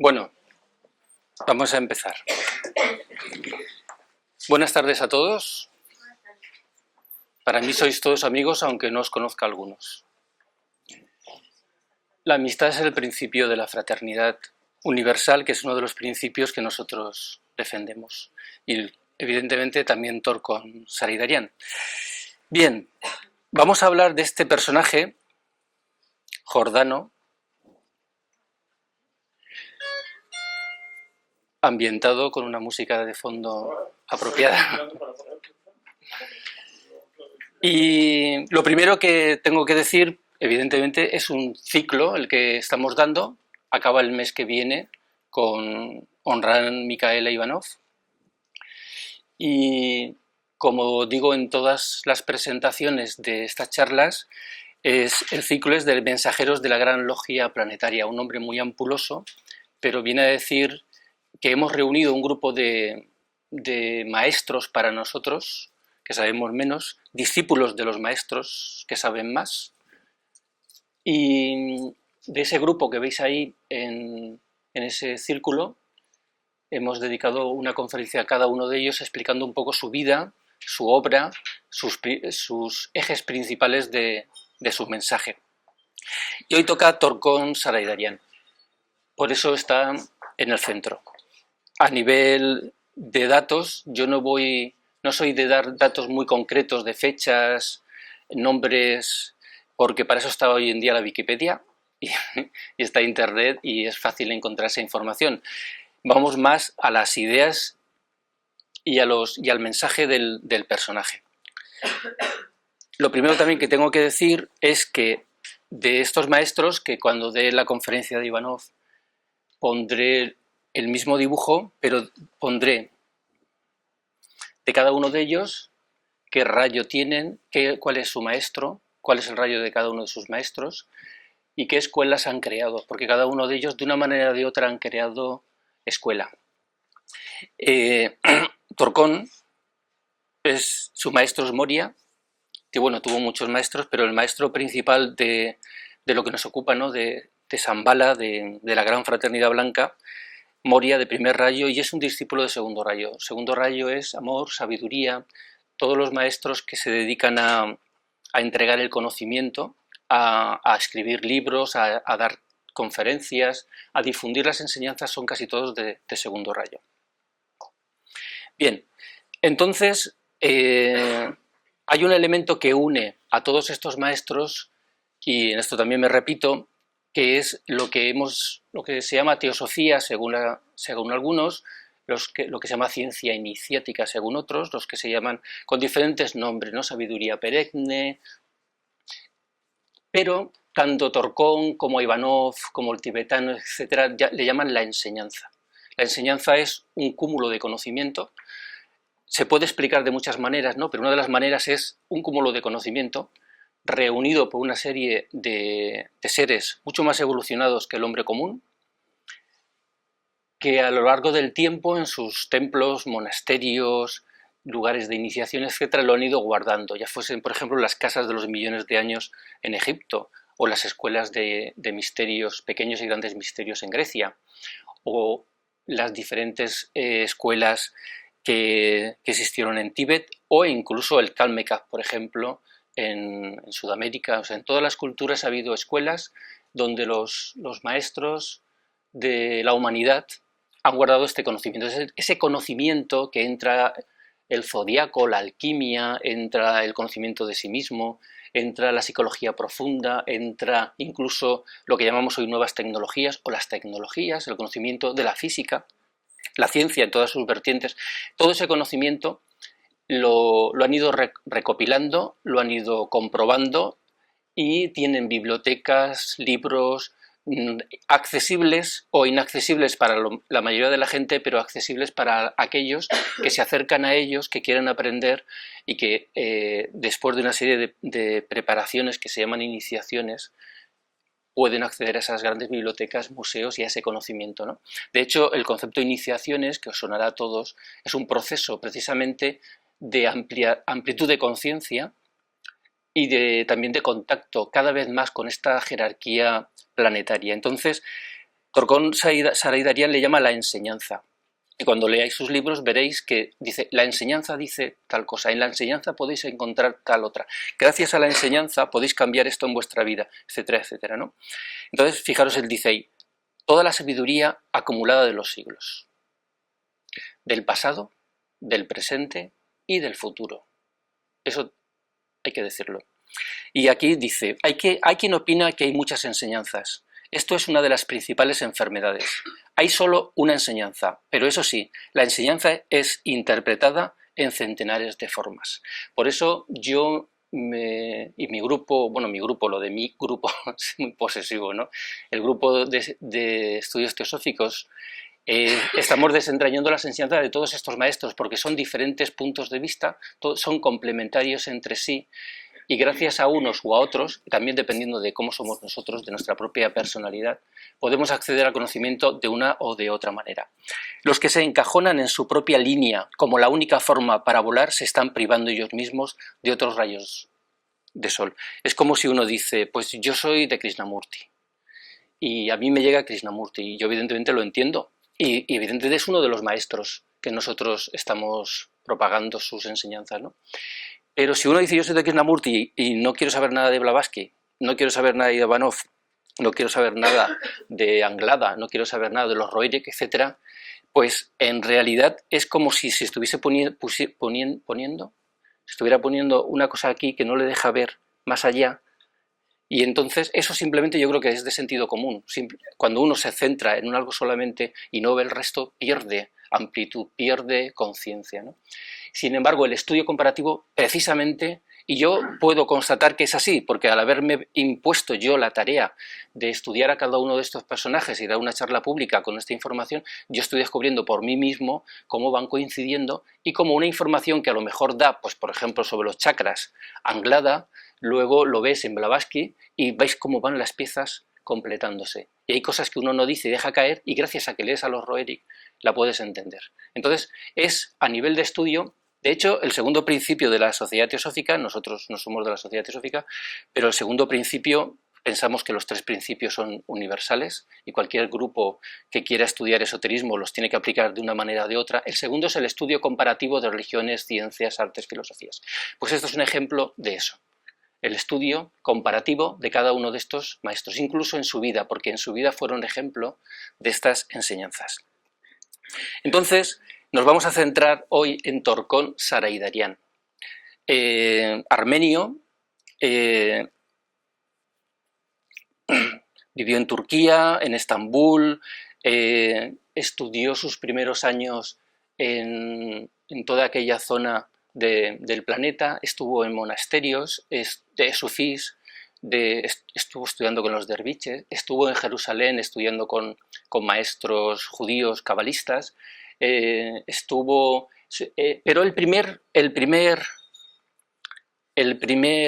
Bueno, vamos a empezar. Buenas tardes a todos. Para mí sois todos amigos, aunque no os conozca algunos. La amistad es el principio de la fraternidad universal, que es uno de los principios que nosotros defendemos. Y evidentemente también Torkon Saridarian. Bien, vamos a hablar de este personaje, Jordano, ambientado con una música de fondo apropiada. Y lo primero que tengo que decir, evidentemente, es un ciclo el que estamos dando. Acaba el mes que viene con Honran Micaela Ivanov. Y como digo en todas las presentaciones de estas charlas, el ciclo es de mensajeros de la Gran Logia Planetaria, un nombre muy ampuloso, pero viene a decir que hemos reunido un grupo de maestros para nosotros, que sabemos menos, discípulos de los maestros que saben más, y de ese grupo que veis ahí en ese círculo hemos dedicado una conferencia a cada uno de ellos explicando un poco su vida, su obra, sus ejes principales de su mensaje. Y hoy toca Torkon Saridarian, por eso está en el centro. A nivel de datos, yo no soy de dar datos muy concretos de fechas, nombres, porque para eso está hoy en día la Wikipedia y está Internet y es fácil encontrar esa información. Vamos más a las ideas y al mensaje del personaje. Lo primero también que tengo que decir es que de estos maestros, que cuando dé la conferencia de Ivanov pondré el mismo dibujo, pero pondré de cada uno de ellos qué rayo tienen, cuál es su maestro, cuál es el rayo de cada uno de sus maestros y qué escuelas han creado, porque cada uno de ellos de una manera o de otra han creado escuela. Torkon, su maestro es Moria, que bueno, tuvo muchos maestros, pero el maestro principal de lo que nos ocupa, ¿no? de Shambhala, de la Gran Fraternidad Blanca, Moria de primer rayo, y es un discípulo de segundo rayo. Segundo rayo es amor, sabiduría, todos los maestros que se dedican a entregar el conocimiento, a escribir libros, a dar conferencias, a difundir las enseñanzas, son casi todos de segundo rayo. Bien, entonces hay un elemento que une a todos estos maestros, y en esto también me repito, que es lo que se llama teosofía según algunos, lo que se llama ciencia iniciática según otros, los que se llaman con diferentes nombres, ¿no? Sabiduría perenne, pero tanto Torkon como Ivanov, como el tibetano, etcétera, le llaman la enseñanza. La enseñanza es un cúmulo de conocimiento. Se puede explicar de muchas maneras, ¿no? Pero una de las maneras es un cúmulo de conocimiento reunido por una serie de seres mucho más evolucionados que el hombre común, que a lo largo del tiempo en sus templos, monasterios, lugares de iniciación, etcétera, lo han ido guardando, ya fuesen, por ejemplo, las casas de los millones de años en Egipto, o las escuelas de misterios, pequeños y grandes misterios en Grecia, o las diferentes escuelas que existieron en Tíbet, o incluso el Kalmecas, por ejemplo, en Sudamérica. O sea, en todas las culturas ha habido escuelas donde los maestros de la humanidad han guardado este conocimiento. Ese conocimiento que entra el zodiaco, la alquimia, entra el conocimiento de sí mismo, entra la psicología profunda, entra incluso lo que llamamos hoy nuevas tecnologías o las tecnologías, el conocimiento de la física, la ciencia en todas sus vertientes. Todo ese conocimiento lo han ido recopilando, lo han ido comprobando y tienen bibliotecas, libros accesibles o inaccesibles para la mayoría de la gente, pero accesibles para aquellos que se acercan a ellos, que quieren aprender y que después de una serie de preparaciones que se llaman iniciaciones, pueden acceder a esas grandes bibliotecas, museos y a ese conocimiento, ¿no? De hecho, el concepto de iniciaciones, que os sonará a todos, es un proceso precisamente de amplitud de conciencia y también de contacto cada vez más con esta jerarquía planetaria. Entonces, Torkon Saraydarian le llama la enseñanza. Y cuando leáis sus libros veréis que dice, la enseñanza dice tal cosa, en la enseñanza podéis encontrar tal otra. Gracias a la enseñanza podéis cambiar esto en vuestra vida, etcétera, etcétera, ¿no? Entonces, fijaros, él dice ahí, toda la sabiduría acumulada de los siglos, del pasado, del presente y del futuro. Eso hay que decirlo. Y aquí dice, hay quien opina que hay muchas enseñanzas. Esto es una de las principales enfermedades. Hay solo una enseñanza, pero eso sí, la enseñanza es interpretada en centenares de formas. Por eso yo y mi grupo, bueno, lo de mi grupo es muy posesivo, ¿no? El grupo de estudios teosóficos, estamos desentrañando las enseñanzas de todos estos maestros porque son diferentes puntos de vista, son complementarios entre sí. Y gracias a unos u a otros, también dependiendo de cómo somos nosotros, de nuestra propia personalidad, podemos acceder al conocimiento de una o de otra manera. Los que se encajonan en su propia línea como la única forma para volar se están privando ellos mismos de otros rayos de sol. Es como si uno dice, pues yo soy de Krishnamurti y a mí me llega Krishnamurti y yo evidentemente lo entiendo y evidentemente es uno de los maestros que nosotros estamos propagando sus enseñanzas, ¿no? Pero si uno dice yo soy de Krishnamurti y no quiero saber nada de Blavatsky, no quiero saber nada de Ivanov, no quiero saber nada de Anglada, no quiero saber nada de los Roerich, etc., pues en realidad es como si se estuviese estuviera poniendo una cosa aquí que no le deja ver más allá. Y entonces eso simplemente yo creo que es de sentido común. Cuando uno se centra en un algo solamente y no ve el resto, pierde amplitud, pierde conciencia, ¿no? Sin embargo, el estudio comparativo, precisamente, y yo puedo constatar que es así, porque al haberme impuesto yo la tarea de estudiar a cada uno de estos personajes y dar una charla pública con esta información, yo estoy descubriendo por mí mismo cómo van coincidiendo y cómo una información que a lo mejor da, pues por ejemplo, sobre los chakras, Anglada, luego lo ves en Blavatsky y veis cómo van las piezas completándose. Y hay cosas que uno no dice y deja caer y gracias a que lees a los Roerich la puedes entender. Entonces, es a nivel de estudio. De hecho, el segundo principio de la Sociedad Teosófica, nosotros no somos de la Sociedad Teosófica, pero el segundo principio, pensamos que los tres principios son universales y cualquier grupo que quiera estudiar esoterismo los tiene que aplicar de una manera o de otra. El segundo es el estudio comparativo de religiones, ciencias, artes, filosofías. Pues esto es un ejemplo de eso. El estudio comparativo de cada uno de estos maestros, incluso en su vida, porque en su vida fueron ejemplo de estas enseñanzas. Entonces, nos vamos a centrar hoy en Torkon Saraydarian, armenio, vivió en Turquía, en Estambul, estudió sus primeros años en toda aquella zona del planeta, estuvo en monasterios sufís, estuvo estudiando con los derviches, estuvo en Jerusalén estudiando con maestros judíos cabalistas, pero el primer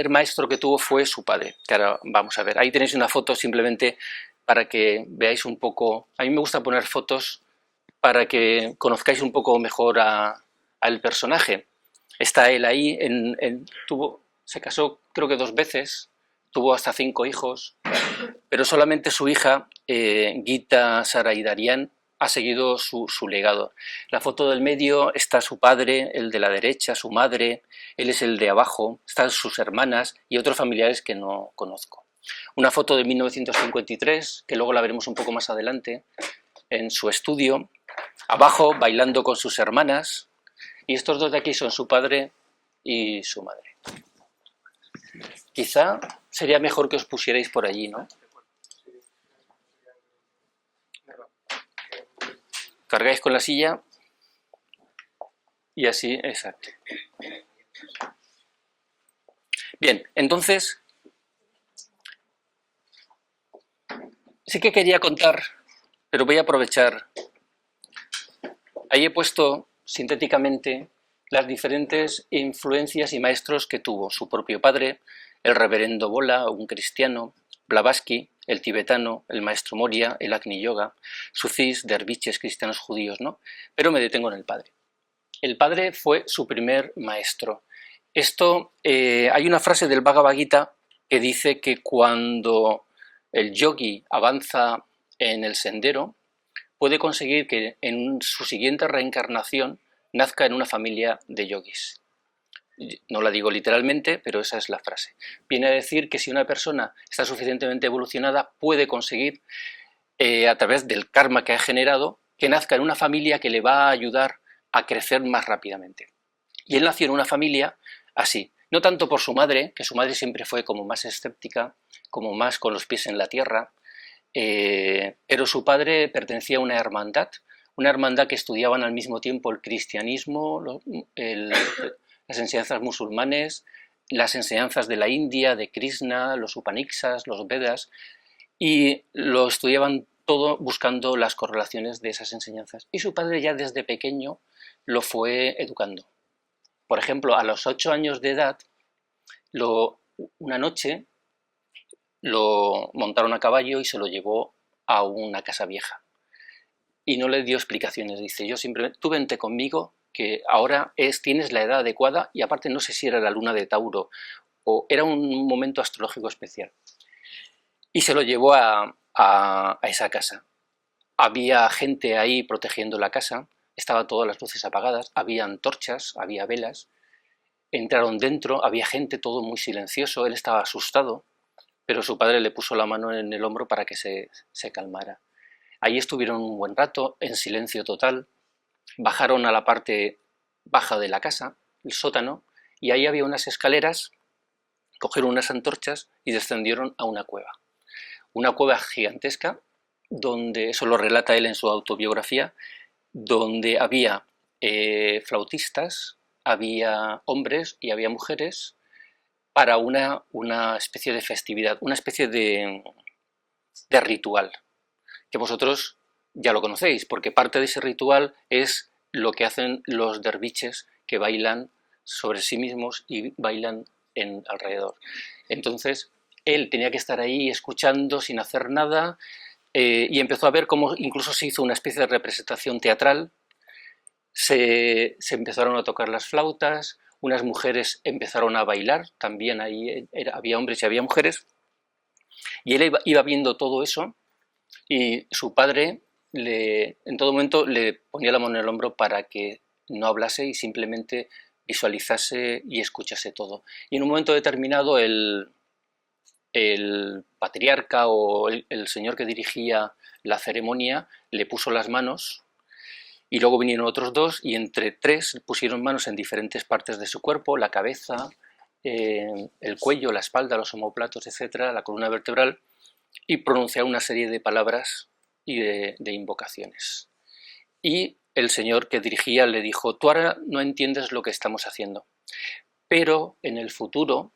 maestro que tuvo fue su padre, que ahora vamos a ver. Ahí tenéis una foto simplemente para que veáis un poco. A mí me gusta poner fotos para que conozcáis un poco mejor al personaje. Está él ahí, se casó creo que 2 veces, tuvo hasta 5 hijos, pero solamente su hija, Gita Saraydarian, ha seguido su legado. La foto del medio está su padre, el de la derecha, su madre, él es el de abajo, están sus hermanas y otros familiares que no conozco. Una foto de 1953, que luego la veremos un poco más adelante, en su estudio, abajo bailando con sus hermanas, y estos dos de aquí son su padre y su madre. Quizá sería mejor que os pusierais por allí, ¿no? Cargáis con la silla y así, exacto. Bien, entonces, sí que quería contar, pero voy a aprovechar. Ahí he puesto sintéticamente las diferentes influencias y maestros que tuvo su propio padre, el reverendo Bola, un cristiano, Blavatsky, el tibetano, el maestro Moria, el Agni Yoga, sufís, derviches, cristianos judíos, ¿no? Pero me detengo en el padre. El padre fue su primer maestro. Hay una frase del Bhagavad Gita que dice que cuando el yogi avanza en el sendero, puede conseguir que en su siguiente reencarnación nazca en una familia de yogis. No la digo literalmente, pero esa es la frase. Viene a decir que si una persona está suficientemente evolucionada, puede conseguir, a través del karma que ha generado, que nazca en una familia que le va a ayudar a crecer más rápidamente. Y él nació en una familia así, no tanto por su madre, que su madre siempre fue como más escéptica, como más con los pies en la tierra, pero su padre pertenecía a una hermandad que estudiaban al mismo tiempo el cristianismo, las enseñanzas musulmanes, las enseñanzas de la India, de Krishna, los Upanishads, los Vedas, y lo estudiaban todo buscando las correlaciones de esas enseñanzas. Y su padre ya desde pequeño lo fue educando. Por ejemplo, a los 8 años de edad, una noche lo montaron a caballo y se lo llevó a una casa vieja. Y no le dio explicaciones, dice, yo simplemente, tú vente conmigo, que ahora tienes la edad adecuada, y aparte no sé si era la luna de Tauro o era un momento astrológico especial. Y se lo llevó a esa casa. Había gente ahí protegiendo la casa, estaban todas las luces apagadas, había antorchas, había velas. Entraron dentro, había gente, todo muy silencioso, él estaba asustado, pero su padre le puso la mano en el hombro para que se calmara. Ahí estuvieron un buen rato, en silencio total, bajaron a la parte baja de la casa, el sótano, y ahí había unas escaleras, cogieron unas antorchas y descendieron a una cueva gigantesca, donde, eso lo relata él en su autobiografía, donde había flautistas, había hombres y había mujeres para una especie de festividad, una especie de ritual, que vosotros ya lo conocéis, porque parte de ese ritual es lo que hacen los derviches que bailan sobre sí mismos y bailan alrededor. Entonces, él tenía que estar ahí escuchando sin hacer nada, y empezó a ver cómo incluso se hizo una especie de representación teatral. Se empezaron a tocar las flautas, unas mujeres empezaron a bailar, también ahí había hombres y había mujeres, y él iba viendo todo eso, y su padre en todo momento le ponía la mano en el hombro para que no hablase y simplemente visualizase y escuchase todo. Y en un momento determinado el patriarca o el señor que dirigía la ceremonia le puso las manos, y luego vinieron otros dos y entre tres pusieron manos en diferentes partes de su cuerpo, la cabeza, el cuello, la espalda, los omóplatos, etcétera, la columna vertebral, y pronunciaron una serie de palabras y de invocaciones. Y el señor que dirigía le dijo, tú ahora no entiendes lo que estamos haciendo, pero en el futuro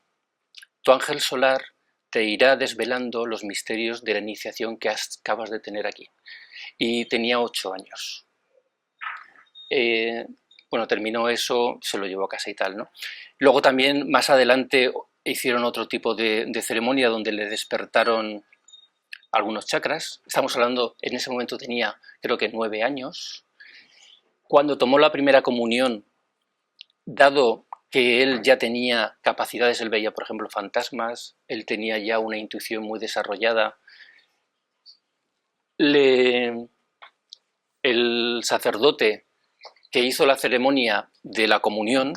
tu ángel solar te irá desvelando los misterios de la iniciación que acabas de tener aquí. Y tenía 8 años. Bueno, terminó eso, se lo llevó a casa y tal, ¿no? Luego también, más adelante, hicieron otro tipo de ceremonia donde le despertaron algunos chakras. Estamos hablando, en ese momento tenía, creo que 9 años. Cuando tomó la primera comunión, dado que él ya tenía capacidades, él veía, por ejemplo, fantasmas, él tenía ya una intuición muy desarrollada, el sacerdote que hizo la ceremonia de la comunión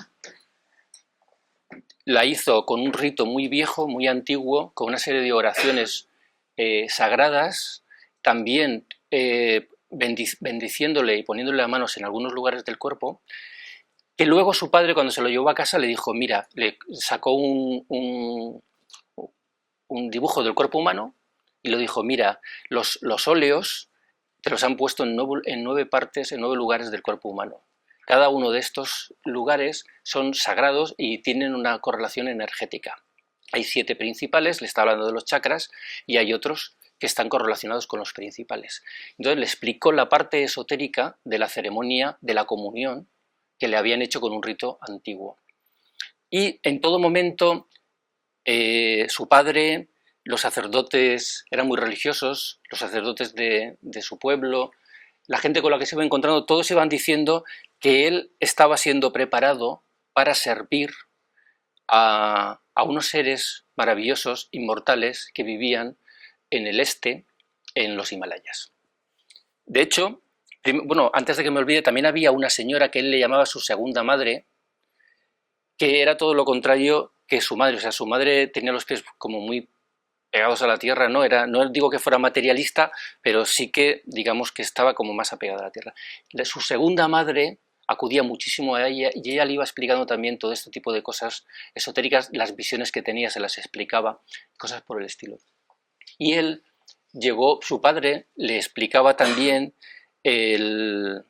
la hizo con un rito muy viejo, muy antiguo, con una serie de oraciones sagradas, también bendiciéndole y poniéndole las manos en algunos lugares del cuerpo, que luego su padre, cuando se lo llevó a casa, le dijo, mira, le sacó un dibujo del cuerpo humano y le dijo, mira, los óleos te los han puesto en 9 partes, en 9 lugares del cuerpo humano. Cada uno de estos lugares son sagrados y tienen una correlación energética. Hay 7 principales, le está hablando de los chakras, y hay otros que están correlacionados con los principales. Entonces le explicó la parte esotérica de la ceremonia de la comunión que le habían hecho con un rito antiguo. Y en todo momento su padre, los sacerdotes eran muy religiosos, los sacerdotes de su pueblo, la gente con la que se iba encontrando, todos iban diciendo que él estaba siendo preparado para servir a unos seres maravillosos, inmortales, que vivían en el este, en los Himalayas. De hecho, bueno, antes de que me olvide, también había una señora que él le llamaba su segunda madre, que era todo lo contrario que su madre. O sea, su madre tenía los pies como muy pegados a la tierra, ¿no? No digo que fuera materialista, pero sí que, digamos, que estaba como más apegada a la tierra. Su segunda madre acudía muchísimo a ella y ella le iba explicando también todo este tipo de cosas esotéricas, las visiones que tenía se las explicaba, cosas por el estilo. Y él llegó, su padre le explicaba también que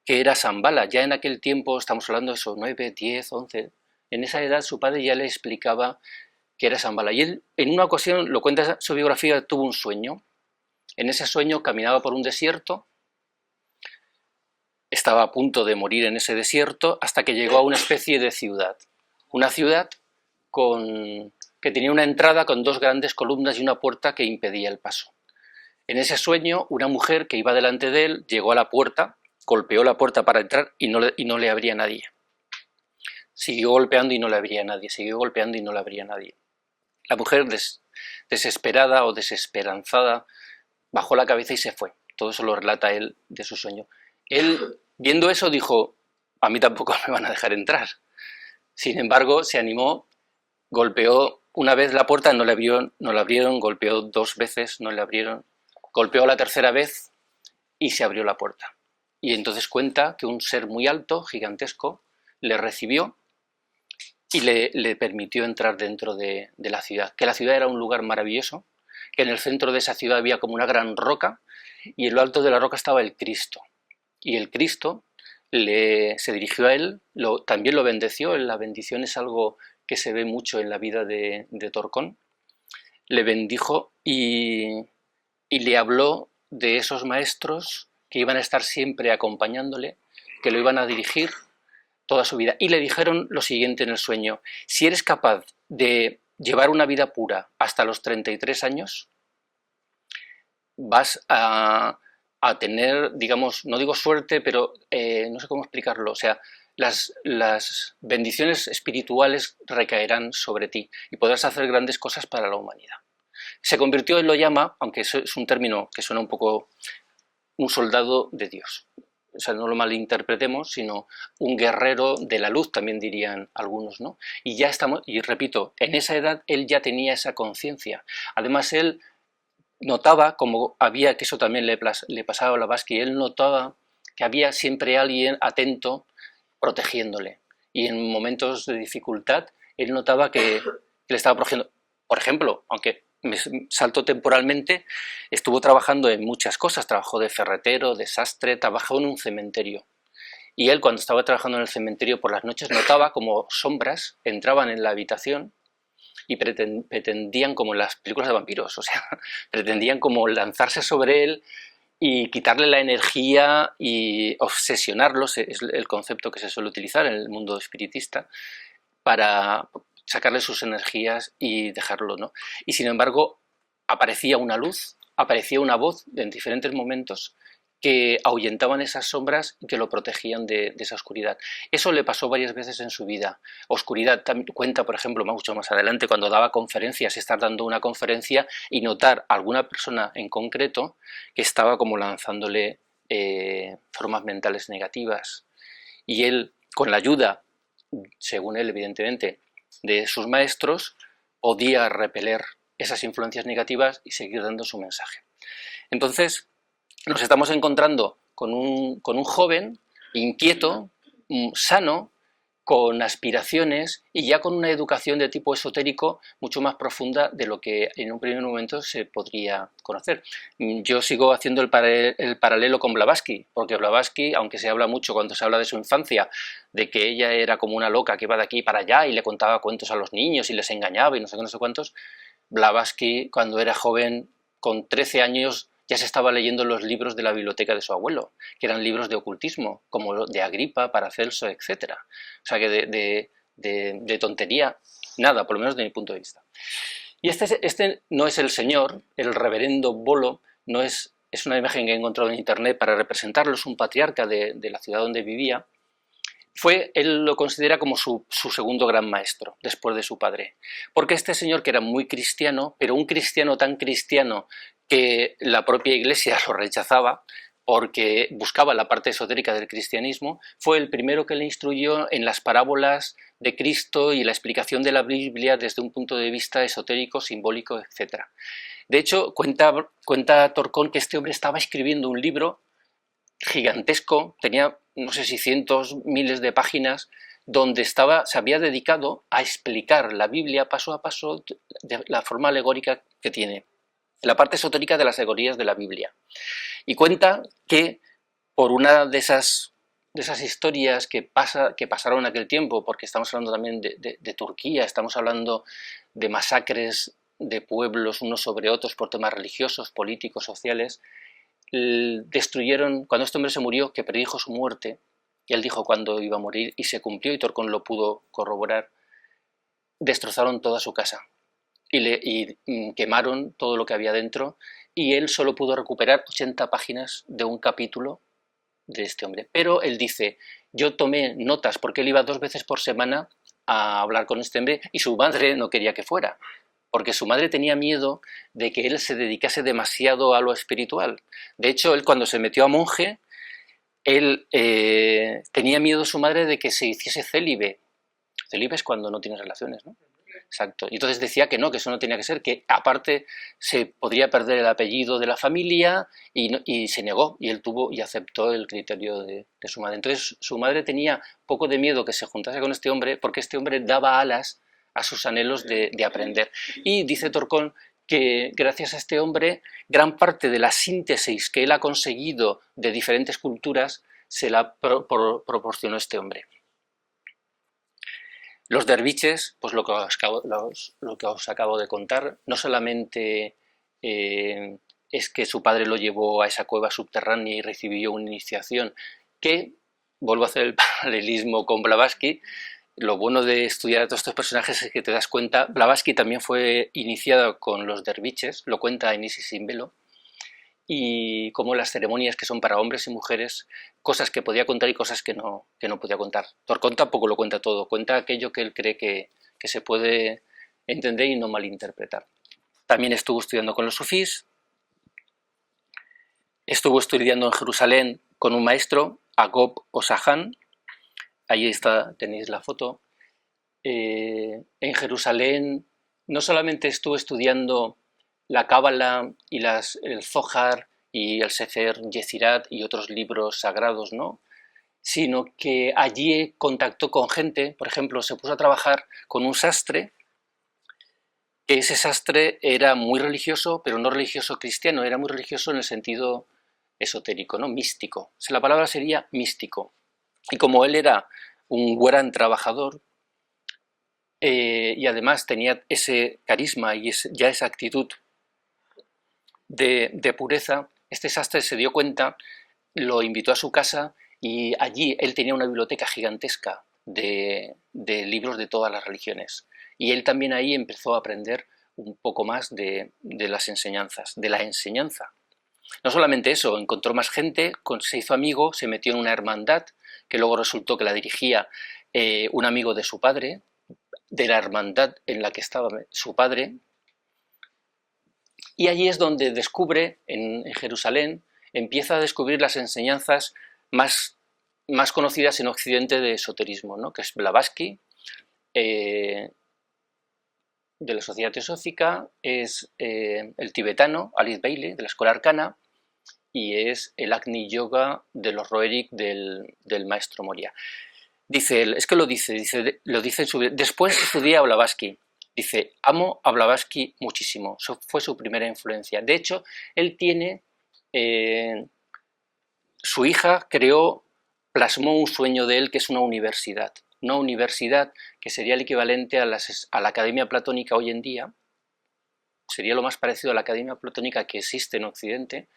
era Shambhala. Ya en aquel tiempo, estamos hablando de eso, 9, 10, 11, en esa edad su padre ya le explicaba que era Shambhala. Y él, en una ocasión, lo cuenta su biografía, tuvo un sueño. En ese sueño caminaba por un desierto, estaba a punto de morir en ese desierto, hasta que llegó a una especie de ciudad. Una ciudad que tenía una entrada con 2 grandes columnas y una puerta que impedía el paso. En ese sueño, una mujer que iba delante de él llegó a la puerta, golpeó la puerta para entrar y no le abría nadie. Siguió golpeando y no le abría nadie, siguió golpeando y no le abría nadie. La mujer, desesperada o desesperanzada, bajó la cabeza y se fue. Todo eso lo relata él de su sueño. Él, viendo eso, dijo, a mí tampoco me van a dejar entrar. Sin embargo, se animó, golpeó una vez la puerta, no la abrieron, golpeó 2 veces, no le abrieron, golpeó la tercera vez y se abrió la puerta. Y entonces cuenta que un ser muy alto, gigantesco, le recibió y le permitió entrar dentro de la ciudad. Que la ciudad era un lugar maravilloso, que en el centro de esa ciudad había como una gran roca y en lo alto de la roca estaba el Cristo. Y el Cristo se dirigió a él, también lo bendeció. La bendición es algo que se ve mucho en la vida de Torcón. Le bendijo y le habló de esos maestros que iban a estar siempre acompañándole, que lo iban a dirigir toda su vida. Y le dijeron lo siguiente en el sueño: si eres capaz de llevar una vida pura hasta los 33 años, vas a tener, digamos, no digo suerte, pero no sé cómo explicarlo, o sea, las bendiciones espirituales recaerán sobre ti y podrás hacer grandes cosas para la humanidad. Se convirtió, él lo llama, aunque eso es un término que suena un poco, un soldado de Dios. O sea, no lo malinterpretemos, sino un guerrero de la luz, también dirían algunos, ¿no? Y ya estamos, y repito, en esa edad él ya tenía esa conciencia. Además, él notaba, como había, que eso también le pasaba a Blavatsky, él notaba que había siempre alguien atento protegiéndole. Y en momentos de dificultad, él notaba que le estaba protegiendo. Por ejemplo, aunque me salto temporalmente, estuvo trabajando en muchas cosas, trabajó de ferretero, de sastre, trabajó en un cementerio. Y él, cuando estaba trabajando en el cementerio por las noches, notaba como sombras entraban en la habitación y pretendían, como en las películas de vampiros, o sea, pretendían como lanzarse sobre él y quitarle la energía y obsesionarlo, es el concepto que se suele utilizar en el mundo espiritista, para sacarle sus energías y dejarlo, ¿no? Y sin embargo, aparecía una luz, aparecía una voz en diferentes momentos que ahuyentaban esas sombras y que lo protegían de esa oscuridad. Eso le pasó varias veces en su vida. Oscuridad, cuenta, por ejemplo, mucho más adelante, cuando daba conferencias, estar dando una conferencia y notar a alguna persona en concreto que estaba como lanzándole formas mentales negativas. Y él, con la ayuda, según él, evidentemente, de sus maestros, podía repeler esas influencias negativas y seguir dando su mensaje. Entonces, nos estamos encontrando con un joven inquieto, sano, con aspiraciones y ya con una educación de tipo esotérico mucho más profunda de lo que en un primer momento se podría conocer. Yo sigo haciendo el paralelo con Blavatsky, porque Blavatsky, aunque se habla mucho cuando se habla de su infancia, de que ella era como una loca que iba de aquí para allá y le contaba cuentos a los niños y les engañaba y no sé qué, no sé cuántos, Blavatsky, cuando era joven, con 13 años, ya se estaba leyendo los libros de la biblioteca de su abuelo, que eran libros de ocultismo, como de Agripa, Paracelso, etc. O sea que de tontería, nada, por lo menos de mi punto de vista. Y este no es el señor, el reverendo Bolo, no es una imagen que he encontrado en internet para representarlo, es un patriarca de la ciudad donde vivía. Él lo considera como su segundo gran maestro, después de su padre. Porque este señor, que era muy cristiano, pero un cristiano tan cristiano que la propia Iglesia lo rechazaba porque buscaba la parte esotérica del cristianismo, fue el primero que le instruyó en las parábolas de Cristo y la explicación de la Biblia desde un punto de vista esotérico, simbólico, etc. De hecho, cuenta Torcón que este hombre estaba escribiendo un libro gigantesco, tenía no sé si cientos, miles de páginas, donde se había dedicado a explicar la Biblia paso a paso de la forma alegórica que tiene, la parte esotérica de las alegorías de la Biblia. Y cuenta que por una de esas historias que pasaron en aquel tiempo, porque estamos hablando también de Turquía, estamos hablando de masacres de pueblos unos sobre otros por temas religiosos, políticos, sociales, destruyeron, cuando este hombre se murió, que predijo su muerte, y él dijo cuándo iba a morir, y se cumplió, y Torcón lo pudo corroborar, destrozaron toda su casa y quemaron todo lo que había dentro, y él solo pudo recuperar 80 páginas de un capítulo de este hombre. Pero él dice, yo tomé notas, porque él iba 2 veces por semana a hablar con este hombre, y su madre no quería que fuera, porque su madre tenía miedo de que él se dedicase demasiado a lo espiritual. De hecho, él cuando se metió a monje, él tenía miedo su madre de que se hiciese célibe. Célibe es cuando no tienes relaciones, ¿no? Exacto. Y entonces decía que no, que eso no tenía que ser, que aparte se podría perder el apellido de la familia, y se negó, y él tuvo y aceptó el criterio de su madre. Entonces su madre tenía poco de miedo que se juntase con este hombre, porque este hombre daba alas a sus anhelos de aprender. Y dice Torcón que gracias a este hombre, gran parte de la síntesis que él ha conseguido de diferentes culturas se la proporcionó este hombre. Los derviches, pues lo que os acabo de contar, no solamente es que su padre lo llevó a esa cueva subterránea y recibió una iniciación, que, vuelvo a hacer el paralelismo con Blavatsky, lo bueno de estudiar a todos estos personajes es que te das cuenta, Blavatsky también fue iniciado con los derviches, lo cuenta en Isis sin velo, y como las ceremonias que son para hombres y mujeres, cosas que podía contar y cosas que no podía contar. Torcón tampoco lo cuenta todo, cuenta aquello que él cree que se puede entender y no malinterpretar. También estuvo estudiando con los sufís, estuvo estudiando en Jerusalén con un maestro, Agob Osahan, ahí está, tenéis la foto. En Jerusalén no solamente estuvo estudiando la Cábala y el Zohar y el Sefer Yezirat y otros libros sagrados, ¿no?, sino que allí contactó con gente, por ejemplo, se puso a trabajar con un sastre, que ese sastre era muy religioso, pero no religioso cristiano, era muy religioso en el sentido esotérico, ¿no?, místico. La palabra sería místico. Y como él era un gran trabajador, y además tenía ese carisma y ya esa actitud de pureza, este sastre se dio cuenta, lo invitó a su casa y allí él tenía una biblioteca gigantesca de libros de todas las religiones. Y él también ahí empezó a aprender un poco más de las enseñanzas, de la enseñanza. No solamente eso, encontró más gente, se hizo amigo, se metió en una hermandad, que luego resultó que la dirigía un amigo de su padre, de la hermandad en la que estaba su padre, y allí es donde descubre, en Jerusalén, empieza a descubrir las enseñanzas más conocidas en Occidente de esoterismo, ¿no?, que es Blavatsky, de la Sociedad Teosófica, es el tibetano, Alice Bailey, de la Escuela Arcana, y es el Agni Yoga de los Roerich del maestro Moria. Dice él, es que lo dice en su vida. Después estudié a Blavatsky. Dice, amo a Blavatsky muchísimo. Eso fue su primera influencia. De hecho, él tiene, su hija plasmó un sueño de él, que es una universidad. Una universidad que sería el equivalente a la Academia Platónica hoy en día. Sería lo más parecido a la Academia Platónica que existe en Occidente.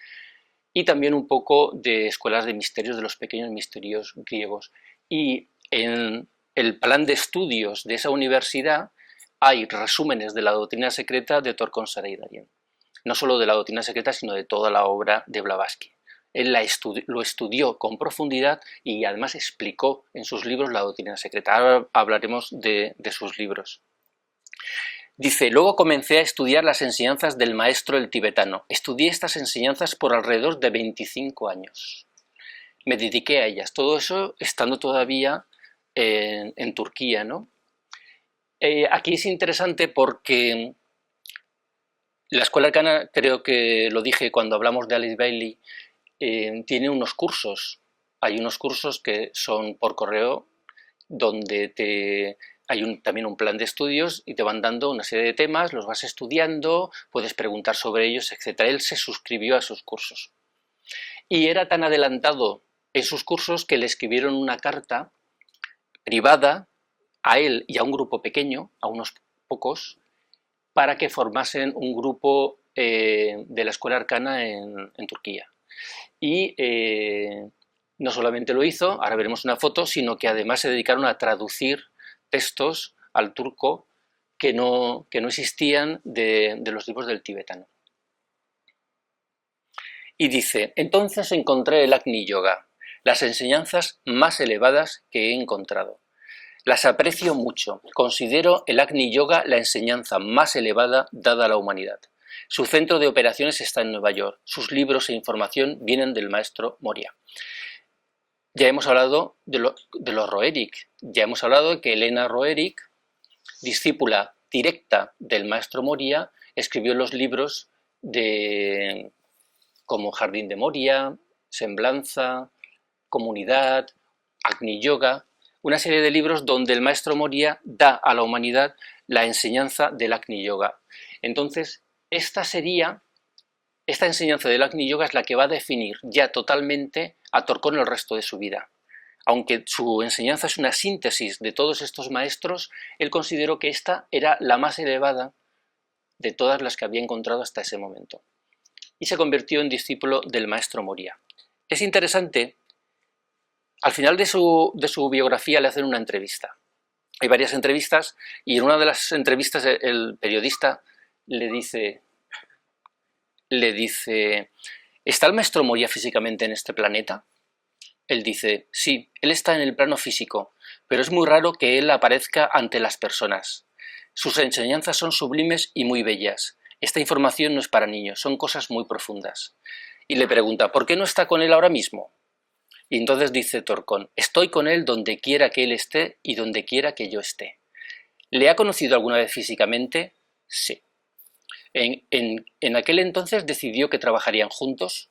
Y también un poco de escuelas de misterios, de los pequeños misterios griegos. Y en el plan de estudios de esa universidad hay resúmenes de la doctrina secreta de Torcón Saraydarian. No solo de la doctrina secreta, sino de toda la obra de Blavatsky. Él lo estudió con profundidad y además explicó en sus libros la doctrina secreta. Ahora hablaremos de sus libros. Dice, luego comencé a estudiar las enseñanzas del maestro el tibetano. Estudié estas enseñanzas por alrededor de 25 años. Me dediqué a ellas. Todo eso estando todavía en Turquía, ¿no? Aquí es interesante porque la escuela arcana, creo que lo dije cuando hablamos de Alice Bailey, tiene unos cursos. Hay unos cursos que son por correo donde hay también un plan de estudios y te van dando una serie de temas, los vas estudiando, puedes preguntar sobre ellos, etc. Él se suscribió a esos cursos. Y era tan adelantado en sus cursos que le escribieron una carta privada a él y a un grupo pequeño, a unos pocos, para que formasen un grupo de la escuela arcana en Turquía. Y no solamente lo hizo, ahora veremos una foto, sino que además se dedicaron a traducir textos al turco que no existían de los libros del tibetano. Y dice, entonces encontré el Agni Yoga, las enseñanzas más elevadas que he encontrado. Las aprecio mucho. Considero el Agni Yoga la enseñanza más elevada dada a la humanidad. Su centro de operaciones está en Nueva York. Sus libros e información vienen del maestro Moria. Ya hemos hablado de los Roerich. Ya hemos hablado de que Elena Roerich, discípula directa del maestro Moria, escribió los libros como Jardín de Moria, Semblanza, Comunidad, Agni Yoga, una serie de libros donde el maestro Moria da a la humanidad la enseñanza del Agni Yoga. Entonces, esta enseñanza del Agni Yoga es la que va a definir ya totalmente a Torkon el resto de su vida. Aunque su enseñanza es una síntesis de todos estos maestros, él consideró que esta era la más elevada de todas las que había encontrado hasta ese momento. Y se convirtió en discípulo del maestro Moria. Es interesante. Al final de su biografía le hacen una entrevista. Hay varias entrevistas y en una de las entrevistas el periodista le dice, ¿está el maestro Moria físicamente en este planeta? Él dice, sí, él está en el plano físico, pero es muy raro que él aparezca ante las personas. Sus enseñanzas son sublimes y muy bellas. Esta información no es para niños, son cosas muy profundas. Y le pregunta, ¿por qué no está con él ahora mismo? Y entonces dice Torkon, estoy con él donde quiera que él esté y donde quiera que yo esté. ¿Le ha conocido alguna vez físicamente? Sí. En aquel entonces decidió que trabajarían juntos.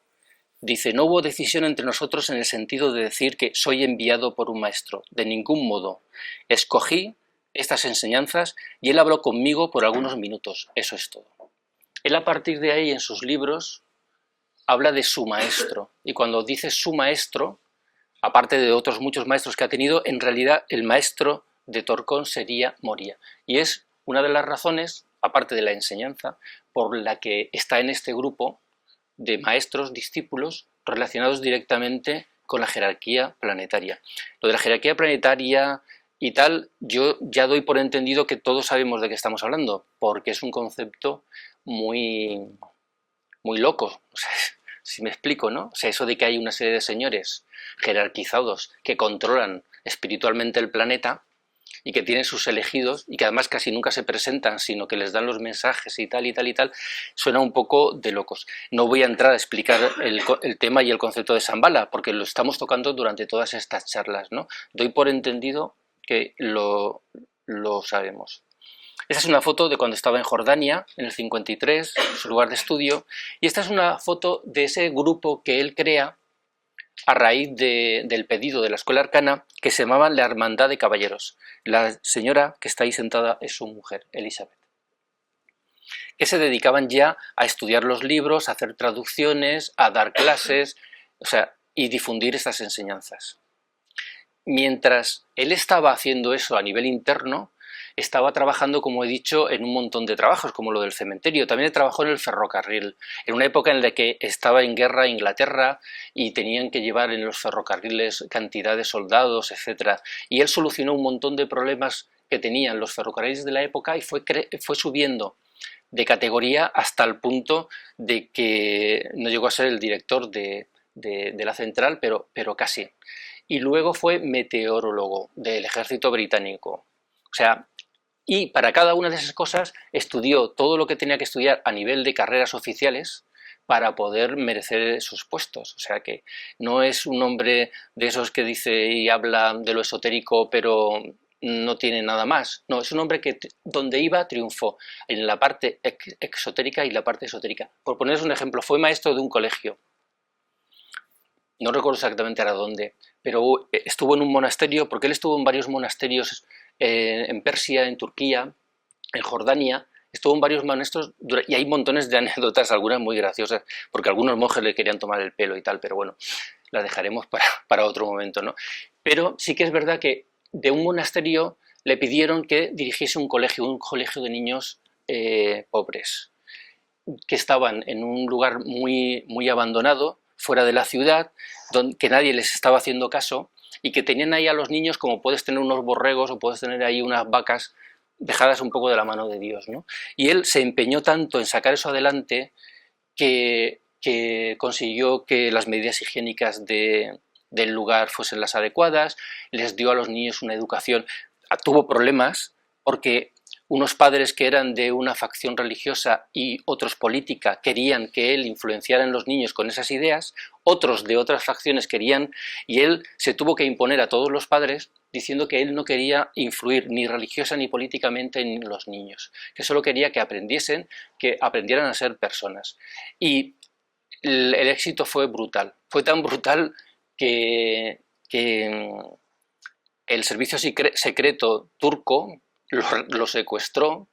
Dice, no hubo decisión entre nosotros en el sentido de decir que soy enviado por un maestro, de ningún modo. Escogí estas enseñanzas y él habló conmigo por algunos minutos, eso es todo. Él a partir de ahí en sus libros habla de su maestro y cuando dice su maestro, aparte de otros muchos maestros que ha tenido, en realidad el maestro de Torkon sería Moria. Y es una de las razones, aparte de la enseñanza, por la que está en este grupo de maestros, discípulos, relacionados directamente con la jerarquía planetaria. Lo de la jerarquía planetaria y tal, yo ya doy por entendido que todos sabemos de qué estamos hablando, porque es un concepto muy, muy loco. O sea, si me explico, ¿no? O sea, eso de que hay una serie de señores jerarquizados que controlan espiritualmente el planeta y que tienen sus elegidos y que además casi nunca se presentan, sino que les dan los mensajes y tal y tal y tal, suena un poco de locos. No voy a entrar a explicar el tema y el concepto de Shambhala, porque lo estamos tocando durante todas estas charlas, ¿no? Doy por entendido que lo sabemos. Esta es una foto de cuando estaba en Jordania, en el 53, su lugar de estudio, y esta es una foto de ese grupo que él crea a raíz del pedido de la escuela arcana, que se llamaba la Hermandad de Caballeros. La señora que está ahí sentada es su mujer, Elizabeth, que se dedicaban ya a estudiar los libros, a hacer traducciones, a dar clases, o sea, y difundir estas enseñanzas. Mientras él estaba haciendo eso a nivel interno, estaba trabajando, como he dicho, en un montón de trabajos, como lo del cementerio. También trabajó en el ferrocarril, en una época en la que estaba en guerra Inglaterra y tenían que llevar en los ferrocarriles cantidad de soldados, etc. Y él solucionó un montón de problemas que tenían los ferrocarriles de la época y fue subiendo de categoría hasta el punto de que no llegó a ser el director de la central, pero casi. Y luego fue meteorólogo del ejército británico. O sea, y para cada una de esas cosas estudió todo lo que tenía que estudiar a nivel de carreras oficiales para poder merecer esos puestos. O sea que no es un hombre de esos que dice y habla de lo esotérico pero no tiene nada más. No, es un hombre que donde iba triunfó, en la parte exotérica y la parte esotérica. Por poneros un ejemplo, fue maestro de un colegio. No recuerdo exactamente ahora dónde, pero estuvo en un monasterio, porque él estuvo en varios monasterios en Persia, en Turquía, en Jordania. Estuvo en varios maestros y hay montones de anécdotas, algunas muy graciosas, porque algunos monjes le querían tomar el pelo y tal, pero bueno, las dejaremos para otro momento, ¿no? Pero sí que es verdad que de un monasterio le pidieron que dirigiese un colegio de niños pobres, que estaban en un lugar muy, muy abandonado, fuera de la ciudad, que nadie les estaba haciendo caso, y que tenían ahí a los niños como puedes tener unos borregos o puedes tener ahí unas vacas dejadas un poco de la mano de Dios, ¿no? Y él se empeñó tanto en sacar eso adelante que consiguió que las medidas higiénicas del lugar fuesen las adecuadas, les dio a los niños una educación. Tuvo problemas porque unos padres que eran de una facción religiosa y otros política querían que él influenciara en los niños con esas ideas, otros de otras facciones querían, y él se tuvo que imponer a todos los padres diciendo que él no quería influir ni religiosa ni políticamente en los niños, que solo quería que aprendieran a ser personas. Y el éxito fue brutal, fue tan brutal que el servicio secreto turco lo secuestró. O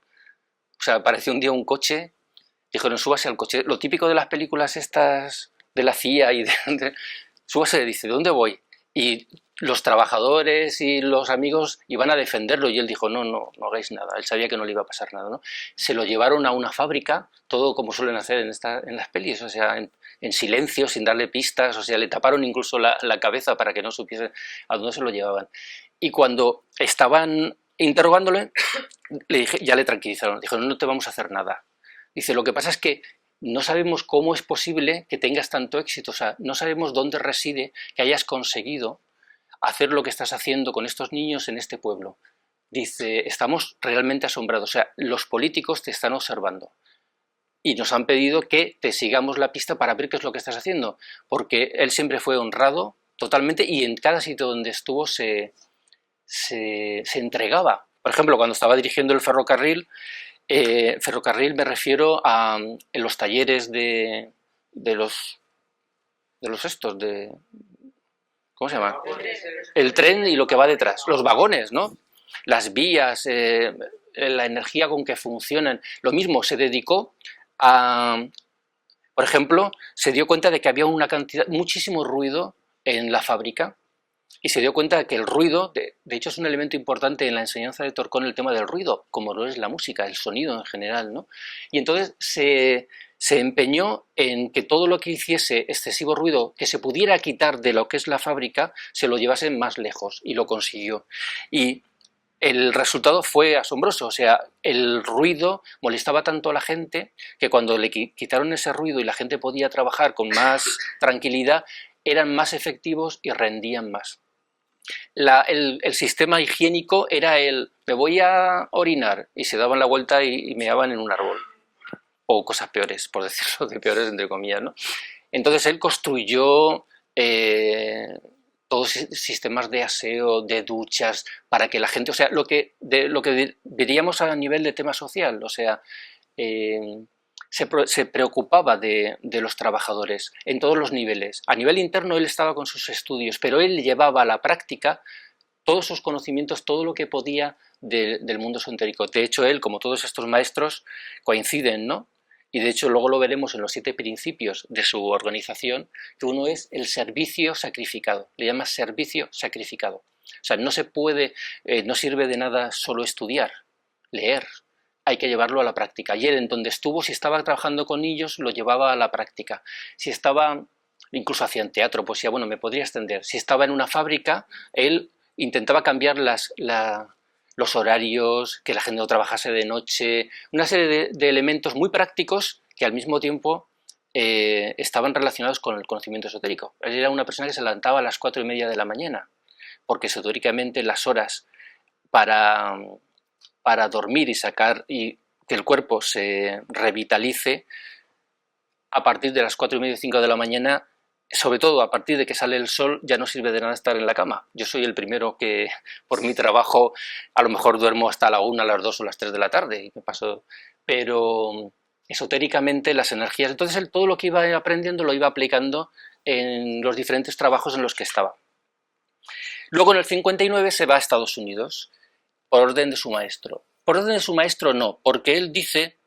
sea, apareció un día un coche, dijeron súbase al coche, lo típico de las películas estas de la CIA y súbase, dice, ¿dónde voy? Y los trabajadores y los amigos iban a defenderlo y él dijo, no hagáis nada, él sabía que no le iba a pasar nada, ¿no? Se lo llevaron a una fábrica, todo como suelen hacer en las pelis, o sea, en silencio, sin darle pistas, o sea, le taparon incluso la cabeza para que no supiesen a dónde se lo llevaban. Y cuando estaban interrogándole, ya le tranquilizaron, dijeron, no te vamos a hacer nada. Dice, lo que pasa es que no sabemos cómo es posible que tengas tanto éxito, o sea, no sabemos dónde reside que hayas conseguido hacer lo que estás haciendo con estos niños en este pueblo. Dice, estamos realmente asombrados, o sea, los políticos te están observando y nos han pedido que te sigamos la pista para ver qué es lo que estás haciendo, porque él siempre fue honrado totalmente y en cada sitio donde estuvo se entregaba. Por ejemplo, cuando estaba dirigiendo el ferrocarril me refiero a en los talleres de los estos, ¿cómo se llama? El tren y lo que va detrás, los vagones, ¿no? Las vías, la energía con que funcionan. Lo mismo, se dedicó a, por ejemplo, se dio cuenta de que había muchísimo ruido en la fábrica y se dio cuenta de que el ruido, de hecho es un elemento importante en la enseñanza de Torcón, el tema del ruido, como lo es la música, el sonido en general, ¿no? Y entonces se empeñó en que todo lo que hiciese excesivo ruido, que se pudiera quitar de lo que es la fábrica, se lo llevase más lejos, y lo consiguió. Y el resultado fue asombroso, o sea, el ruido molestaba tanto a la gente que cuando le quitaron ese ruido y la gente podía trabajar con más tranquilidad, eran más efectivos y rendían más. El sistema higiénico era me voy a orinar, y se daban la vuelta y meaban en un árbol, o cosas peores, por decirlo de peores entre comillas, ¿no? Entonces él construyó todos sistemas de aseo, de duchas, para que la gente, o sea, lo que veríamos a nivel de tema social, o sea, se preocupaba de los trabajadores en todos los niveles. A nivel interno él estaba con sus estudios, pero él llevaba a la práctica todos sus conocimientos, todo lo que podía del mundo esotérico. De hecho, él, como todos estos maestros, coinciden, ¿no? Y de hecho luego lo veremos en los 7 principios de su organización, que uno es el servicio sacrificado, le llama servicio sacrificado. O sea, no se puede, no sirve de nada solo estudiar, leer, hay que llevarlo a la práctica. Y él, en donde estuvo, si estaba trabajando con ellos, lo llevaba a la práctica. Si estaba, incluso hacían teatro, pues ya, bueno, me podría extender. Si estaba en una fábrica, él intentaba cambiar los horarios, que la gente no trabajase de noche, una serie de elementos muy prácticos que al mismo tiempo estaban relacionados con el conocimiento esotérico. Él era una persona que se levantaba a las 4:30 de la mañana, porque esotéricamente las horas para para dormir y sacar y que el cuerpo se revitalice a partir de las 4:30 o 5 de la mañana, sobre todo a partir de que sale el sol, ya no sirve de nada estar en la cama. Yo soy el primero que por mi trabajo a lo mejor duermo hasta la 1, las 2 o las 3 de la tarde y me paso, pero esotéricamente las energías, entonces él todo lo que iba aprendiendo lo iba aplicando en los diferentes trabajos en los que estaba. Luego en el 59 se va a Estados Unidos por orden de su maestro. Por orden de su maestro no, porque él dice,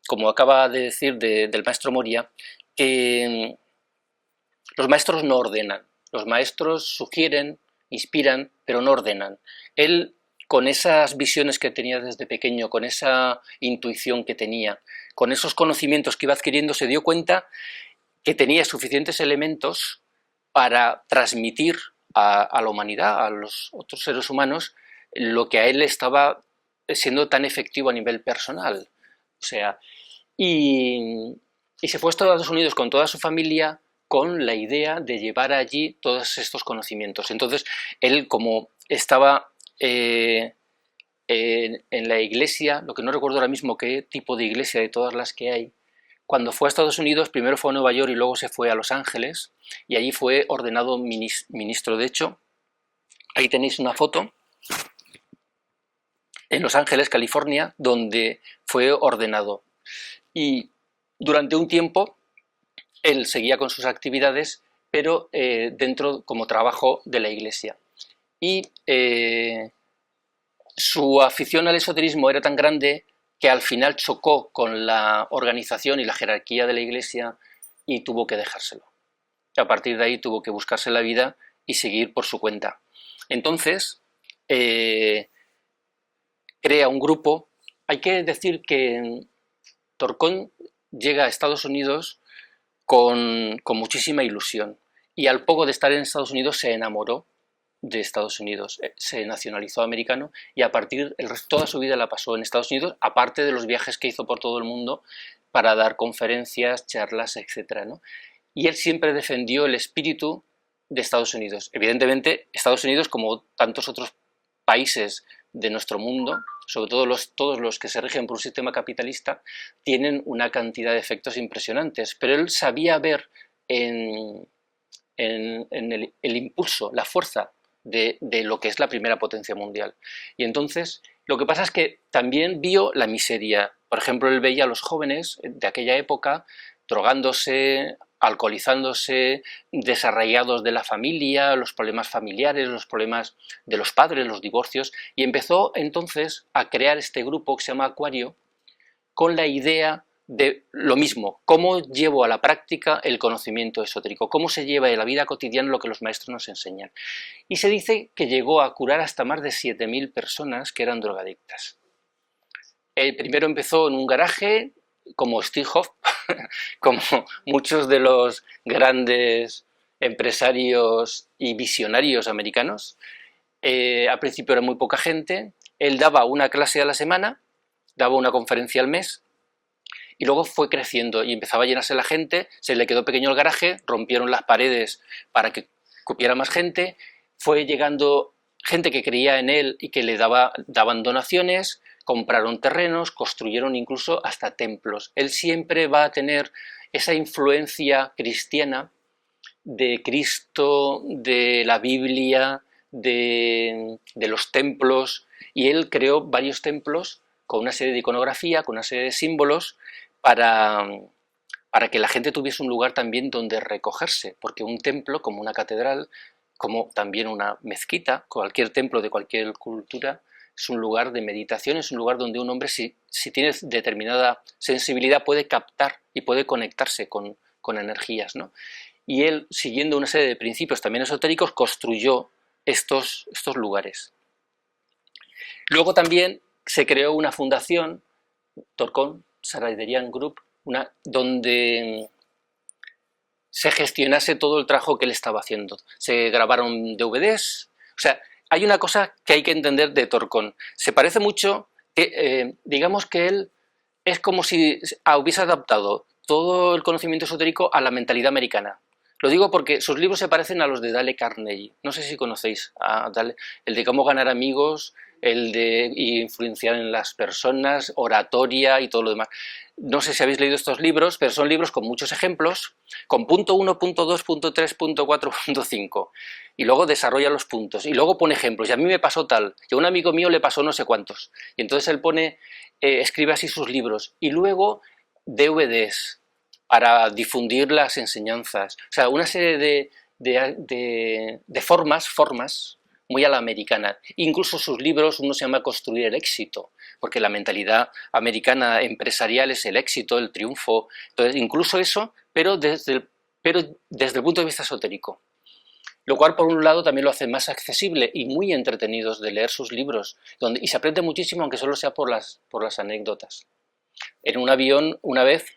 como acaba de decir del maestro Moria, que los maestros no ordenan, los maestros sugieren, inspiran, pero no ordenan. Él, con esas visiones que tenía desde pequeño, con esa intuición que tenía, con esos conocimientos que iba adquiriendo, se dio cuenta que tenía suficientes elementos para transmitir a la humanidad, a los otros seres humanos, lo que a él estaba siendo tan efectivo a nivel personal. O sea, y se fue a Estados Unidos con toda su familia con la idea de llevar allí todos estos conocimientos. Entonces, él como estaba en la iglesia, lo que no recuerdo ahora mismo qué tipo de iglesia de todas las que hay, cuando fue a Estados Unidos, primero fue a Nueva York y luego se fue a Los Ángeles, y allí fue ordenado ministro. De hecho, ahí tenéis una foto en Los Ángeles, California, donde fue ordenado. Y durante un tiempo él seguía con sus actividades, pero dentro como trabajo de la iglesia. Y su afición al esoterismo era tan grande que al final chocó con la organización y la jerarquía de la iglesia y tuvo que dejárselo. A partir de ahí tuvo que buscarse la vida y seguir por su cuenta. Entonces, crea un grupo. Hay que decir que Torcón llega a Estados Unidos con muchísima ilusión y al poco de estar en Estados Unidos se enamoró de Estados Unidos, se nacionalizó americano y a partir toda su vida la pasó en Estados Unidos, aparte de los viajes que hizo por todo el mundo para dar conferencias, charlas, etcétera, ¿no? Y él siempre defendió el espíritu de Estados Unidos. Evidentemente, Estados Unidos, como tantos otros países de nuestro mundo, sobre todo todos los que se rigen por un sistema capitalista, tienen una cantidad de efectos impresionantes, pero él sabía ver en el impulso, la fuerza de lo que es la primera potencia mundial. Y entonces, lo que pasa es que también vio la miseria. Por ejemplo, él veía a los jóvenes de aquella época drogándose, alcoholizándose, desarraigados de la familia, los problemas familiares, los problemas de los padres, los divorcios, y empezó entonces a crear este grupo que se llama Acuario con la idea de lo mismo, cómo llevo a la práctica el conocimiento esotérico, cómo se lleva en la vida cotidiana lo que los maestros nos enseñan. Y se dice que llegó a curar hasta más de 7.000 personas que eran drogadictas. El primero empezó en un garaje, como Steve Jobs, como muchos de los grandes empresarios y visionarios americanos. Al principio era muy poca gente, él daba una clase a la semana, daba una conferencia al mes, y luego fue creciendo y empezaba a llenarse la gente, se le quedó pequeño el garaje, rompieron las paredes para que cupiera más gente, fue llegando gente que creía en él y que le daban donaciones, compraron terrenos, construyeron incluso hasta templos. Él siempre va a tener esa influencia cristiana de Cristo, de la Biblia, de los templos, y él creó varios templos con una serie de iconografía, con una serie de símbolos, para que la gente tuviese un lugar también donde recogerse, porque un templo, como una catedral, como también una mezquita, cualquier templo de cualquier cultura, es un lugar de meditación, es un lugar donde un hombre, si tiene determinada sensibilidad, puede captar y puede conectarse con energías, ¿no? Y él, siguiendo una serie de principios también esotéricos, construyó estos lugares. Luego también se creó una fundación, Torcón Sarayderian Group, donde se gestionase todo el trabajo que él estaba haciendo. Se grabaron DVDs, o sea, hay una cosa que hay que entender de Torcón. Se parece mucho, digamos que él es como si hubiese adaptado todo el conocimiento esotérico a la mentalidad americana. Lo digo porque sus libros se parecen a los de Dale Carnegie. No sé si conocéis a Dale, el de cómo ganar amigos el de influenciar en las personas, oratoria y todo lo demás. No sé si habéis leído estos libros, pero son libros con muchos ejemplos, con punto 1, punto 2, punto 3, punto 4, punto 5. Y luego desarrolla los puntos. Y luego pone ejemplos. Y a mí me pasó tal. Y a un amigo mío le pasó no sé cuántos. Y entonces él pone, escribe así sus libros. Y luego DVDs para difundir las enseñanzas. O sea, una serie de formas muy a la americana. Incluso sus libros, uno se llama Construir el éxito, porque la mentalidad americana empresarial es el éxito, el triunfo. Entonces, incluso eso, pero desde el punto de vista esotérico. Lo cual, por un lado, también lo hace más accesible y muy entretenidos de leer sus libros, y se aprende muchísimo, aunque solo sea por las anécdotas. En un avión, una vez,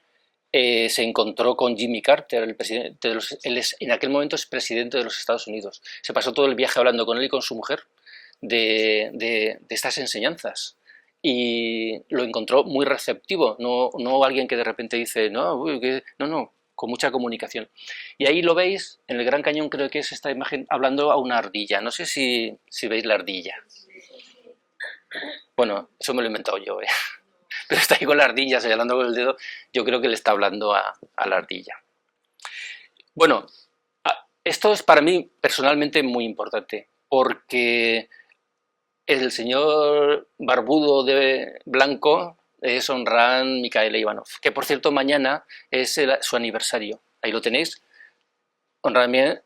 se encontró con Jimmy Carter, el presidente en aquel momento es presidente de los Estados Unidos. Se pasó todo el viaje hablando con él y con su mujer de estas enseñanzas. Y lo encontró muy receptivo, no alguien que de repente dice, no, con mucha comunicación. Y ahí lo veis, en el Gran Cañón creo que es esta imagen hablando a una ardilla. No sé si veis la ardilla. Bueno, eso me lo he inventado yo, pero está ahí con la ardilla señalando con el dedo. Yo creo que le está hablando a la ardilla. Bueno, esto es para mí personalmente muy importante, porque el señor barbudo de blanco es Honran Mikhail Ivanov, que por cierto mañana es su aniversario. Ahí lo tenéis. Honran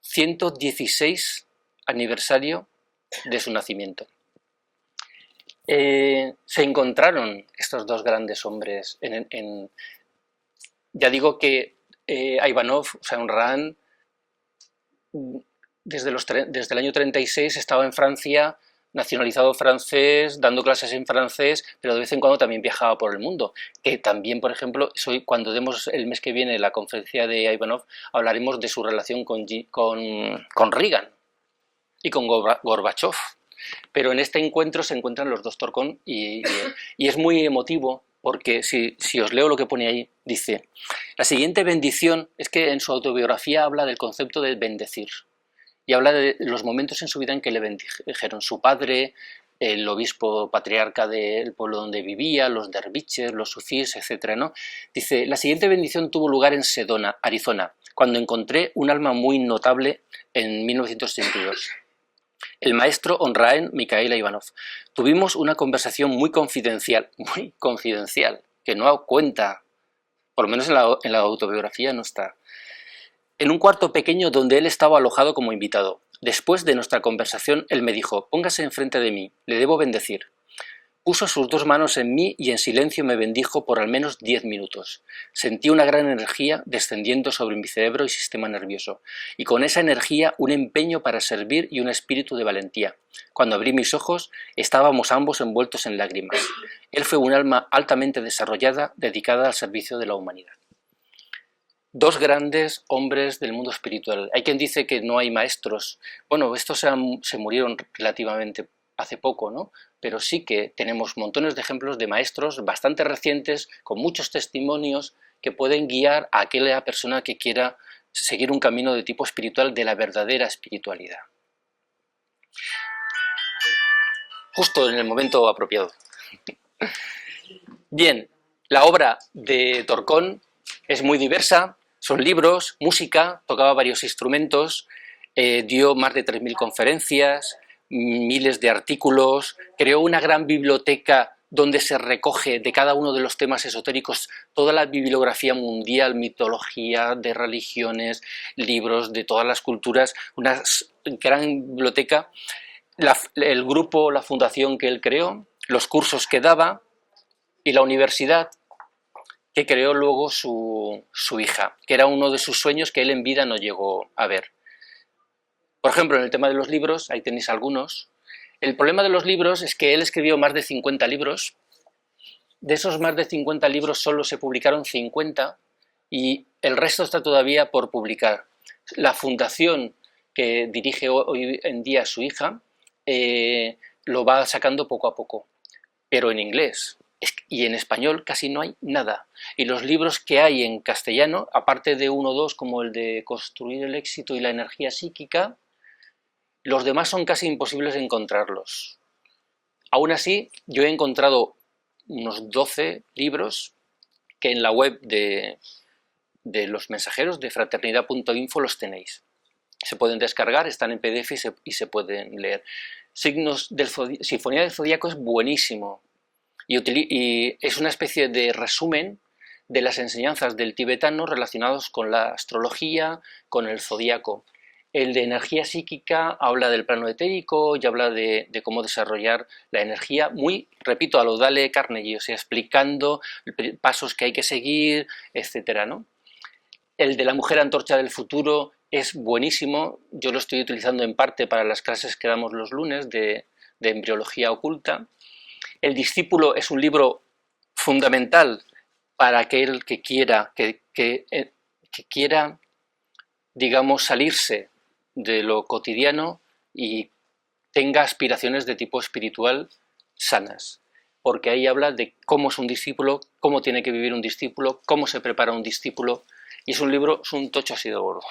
116 aniversario de su nacimiento. Se encontraron estos dos grandes hombres ya digo que Ivanov, o sea, Honran, desde el año 36 estaba en Francia, nacionalizado francés, dando clases en francés, pero de vez en cuando también viajaba por el mundo. Que también, por ejemplo, cuando demos el mes que viene la conferencia de Ivanov, hablaremos de su relación con Reagan y con Gorbachev. Pero en este encuentro se encuentran los dos Torcón y es muy emotivo porque si os leo lo que pone ahí, dice: la siguiente bendición, es que en su autobiografía habla del concepto de bendecir y habla de los momentos en su vida en que le bendijeron su padre, el obispo patriarca del pueblo donde vivía, los derviches, los sufís, etc., ¿no? Dice: la siguiente bendición tuvo lugar en Sedona, Arizona, cuando encontré un alma muy notable en 1982. El maestro Honran Mikhail Ivanov. Tuvimos una conversación muy confidencial, que no cuenta, por lo menos en la autobiografía no está, en un cuarto pequeño donde él estaba alojado como invitado. Después de nuestra conversación, él me dijo: póngase enfrente de mí, le debo bendecir. Puso sus dos manos en mí y en silencio me bendijo por al menos 10 minutos. Sentí una gran energía descendiendo sobre mi cerebro y sistema nervioso, y con esa energía un empeño para servir y un espíritu de valentía. Cuando abrí mis ojos, estábamos ambos envueltos en lágrimas. Él fue un alma altamente desarrollada, dedicada al servicio de la humanidad. Dos grandes hombres del mundo espiritual. Hay quien dice que no hay maestros. Bueno, estos se murieron relativamente hace poco, ¿no? Pero sí que tenemos montones de ejemplos de maestros bastante recientes, con muchos testimonios, que pueden guiar a aquella persona que quiera seguir un camino de tipo espiritual, de la verdadera espiritualidad. Justo en el momento apropiado. Bien, la obra de Torcón es muy diversa. Son libros, música, tocaba varios instrumentos, dio más de 3.000 conferencias, miles de artículos, creó una gran biblioteca donde se recoge de cada uno de los temas esotéricos toda la bibliografía mundial, mitología de religiones, libros de todas las culturas, una gran biblioteca, el grupo, la fundación que él creó, los cursos que daba y la universidad que creó luego su hija, que era uno de sus sueños que él en vida no llegó a ver. Por ejemplo, en el tema de los libros, ahí tenéis algunos. El problema de los libros es que él escribió más de 50 libros. De esos más de 50 libros solo se publicaron 50 y el resto está todavía por publicar. La fundación que dirige hoy en día su hija lo va sacando poco a poco, pero en inglés. Y en español casi no hay nada. Y los libros que hay en castellano, aparte de uno o dos como el de Construir el éxito y la energía psíquica, Los demás son casi imposibles encontrarlos. Aún así, yo he encontrado unos 12 libros que en la web de los mensajeros de fraternidad.info los tenéis. Se pueden descargar, están en PDF y se pueden leer. Sinfonía del Zodíaco es buenísimo y es una especie de resumen de las enseñanzas del tibetano relacionados con la astrología, con el zodíaco. El de energía psíquica habla del plano etérico y habla de cómo desarrollar la energía, muy, repito, a lo Dale Carnegie, o sea, explicando pasos que hay que seguir, etcétera, ¿no? El de la mujer antorcha del futuro es buenísimo, yo lo estoy utilizando en parte para las clases que damos los lunes de embriología oculta. El discípulo es un libro fundamental para aquel que quiera, digamos, salirse de lo cotidiano y tenga aspiraciones de tipo espiritual sanas, porque ahí habla de cómo es un discípulo, cómo tiene que vivir un discípulo, cómo se prepara un discípulo, y es un libro, es un tocho así de gordo.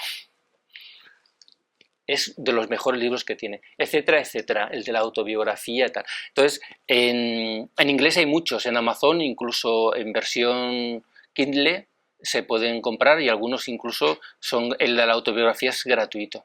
Es de los mejores libros que tiene, etcétera, etcétera, el de la autobiografía y tal. Entonces, en inglés hay muchos, en Amazon, incluso en versión Kindle, se pueden comprar y algunos incluso son, el de la autobiografía es gratuito.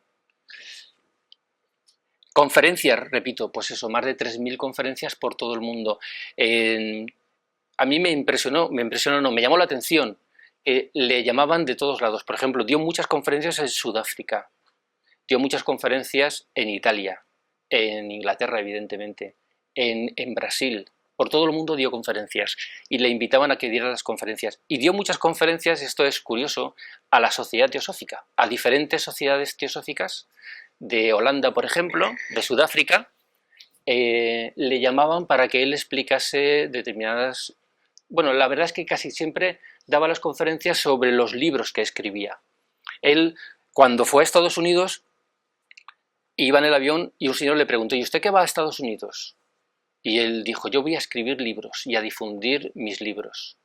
Conferencias, repito, pues eso, más de 3.000 conferencias por todo el mundo. A mí me impresionó, no, me llamó la atención, le llamaban de todos lados. Por ejemplo, dio muchas conferencias en Sudáfrica, dio muchas conferencias en Italia, en Inglaterra, evidentemente, en Brasil, por todo el mundo dio conferencias y le invitaban a que diera las conferencias. Y dio muchas conferencias, esto es curioso, a la sociedad teosófica, a diferentes sociedades teosóficas, de Holanda, por ejemplo, de Sudáfrica, le llamaban para que él explicase determinadas... Bueno, la verdad es que casi siempre daba las conferencias sobre los libros que escribía. Él, cuando fue a Estados Unidos, iba en el avión y un señor le preguntó, ¿y usted qué va a Estados Unidos? Y él dijo, yo voy a escribir libros y a difundir mis libros.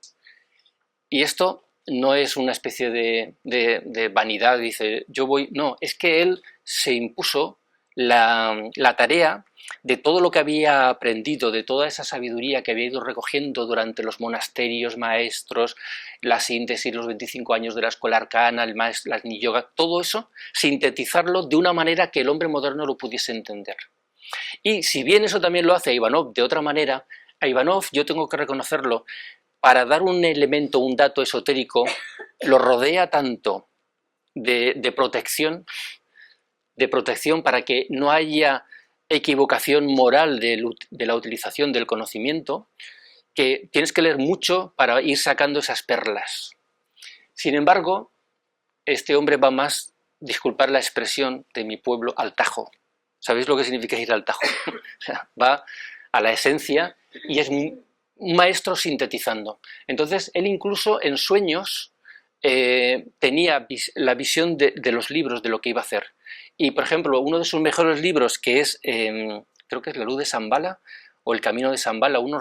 Y esto no es una especie de vanidad, dice, yo voy... No, es que él se impuso la tarea de todo lo que había aprendido, de toda esa sabiduría que había ido recogiendo durante los monasterios maestros, la síntesis, los 25 años de la escuela arcana, el maestro, la Agni Yoga, todo eso, sintetizarlo de una manera que el hombre moderno lo pudiese entender. Y si bien eso también lo hace Ivanov de otra manera, a Ivanov, yo tengo que reconocerlo, para dar un elemento, un dato esotérico, lo rodea tanto de protección para que no haya equivocación moral de la utilización del conocimiento, que tienes que leer mucho para ir sacando esas perlas. Sin embargo, este hombre va más, disculpar la expresión de mi pueblo, al tajo. ¿Sabéis lo que significa ir al tajo? Va a la esencia y es un maestro sintetizando. Entonces, él incluso en sueños tenía la visión de los libros, de lo que iba a hacer. Y, por ejemplo, uno de sus mejores libros, que es, creo que es La luz de Shambhala, o El camino de Shambhala, uno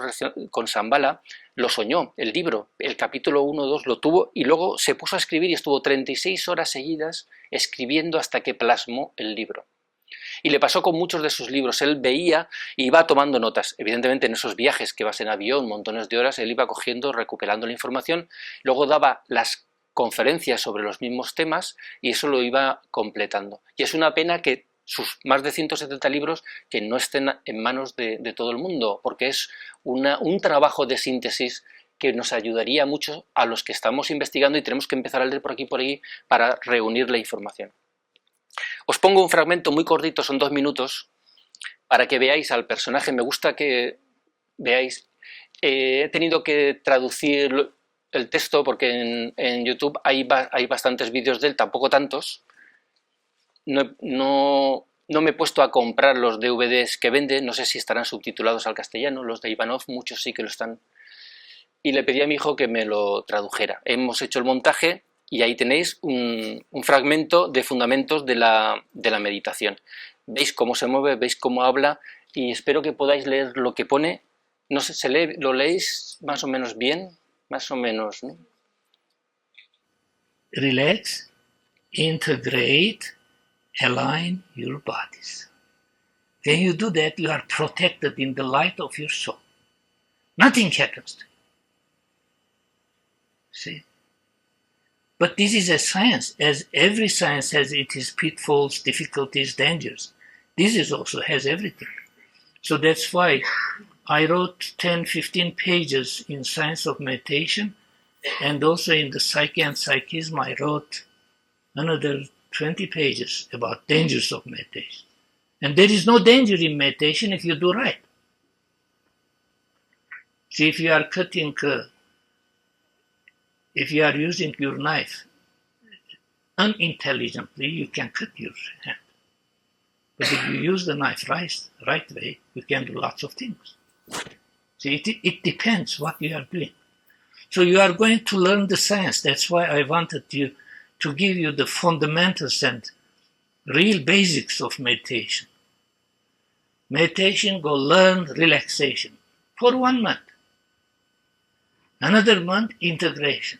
con Shambhala, lo soñó, el libro, el capítulo 1 o 2 lo tuvo, y luego se puso a escribir y estuvo 36 horas seguidas escribiendo hasta que plasmó el libro. Y le pasó con muchos de sus libros, él veía y iba tomando notas. Evidentemente en esos viajes que vas en avión, montones de horas, él iba cogiendo, recuperando la información, luego daba las conferencias sobre los mismos temas y eso lo iba completando. Y es una pena que sus más de 170 libros que no estén en manos de todo el mundo, porque es un trabajo de síntesis que nos ayudaría mucho a los que estamos investigando y tenemos que empezar a leer por aquí y por ahí para reunir la información. Os pongo un fragmento muy cortito, son 2 minutos, para que veáis al personaje. Me gusta que veáis. He tenido que traducir el texto porque en YouTube hay bastantes vídeos de él, tampoco tantos. No me he puesto a comprar los DVDs que vende, no sé si estarán subtitulados al castellano, los de Ivanov, muchos sí que lo están. Y le pedí a mi hijo que me lo tradujera. Hemos hecho el montaje y ahí tenéis un fragmento de fundamentos de la meditación. Veis cómo se mueve, veis cómo habla y espero que podáis leer lo que pone. No sé, ¿lo leéis más o menos bien? Más o menos, ¿no? Relax, integrate, align your bodies. When you do that, you are protected in the light of your soul. Nothing happens to you. See? But this is a science, as every science has its pitfalls, difficulties, dangers. This is also has everything. So that's why I wrote 10, 15 pages in Science of Meditation, and also in the Psyche and Psychism, I wrote another 20 pages about dangers of meditation. And there is no danger in meditation if you do right. See, if you are using your knife unintelligently, you can cut your hand. But if you use the knife right way, you can do lots of things. See, it depends what you are doing. So you are going to learn the science. That's why I wanted you to give you the fundamentals and real basics of meditation. Meditation, go learn relaxation for 1 month. Another month, integration.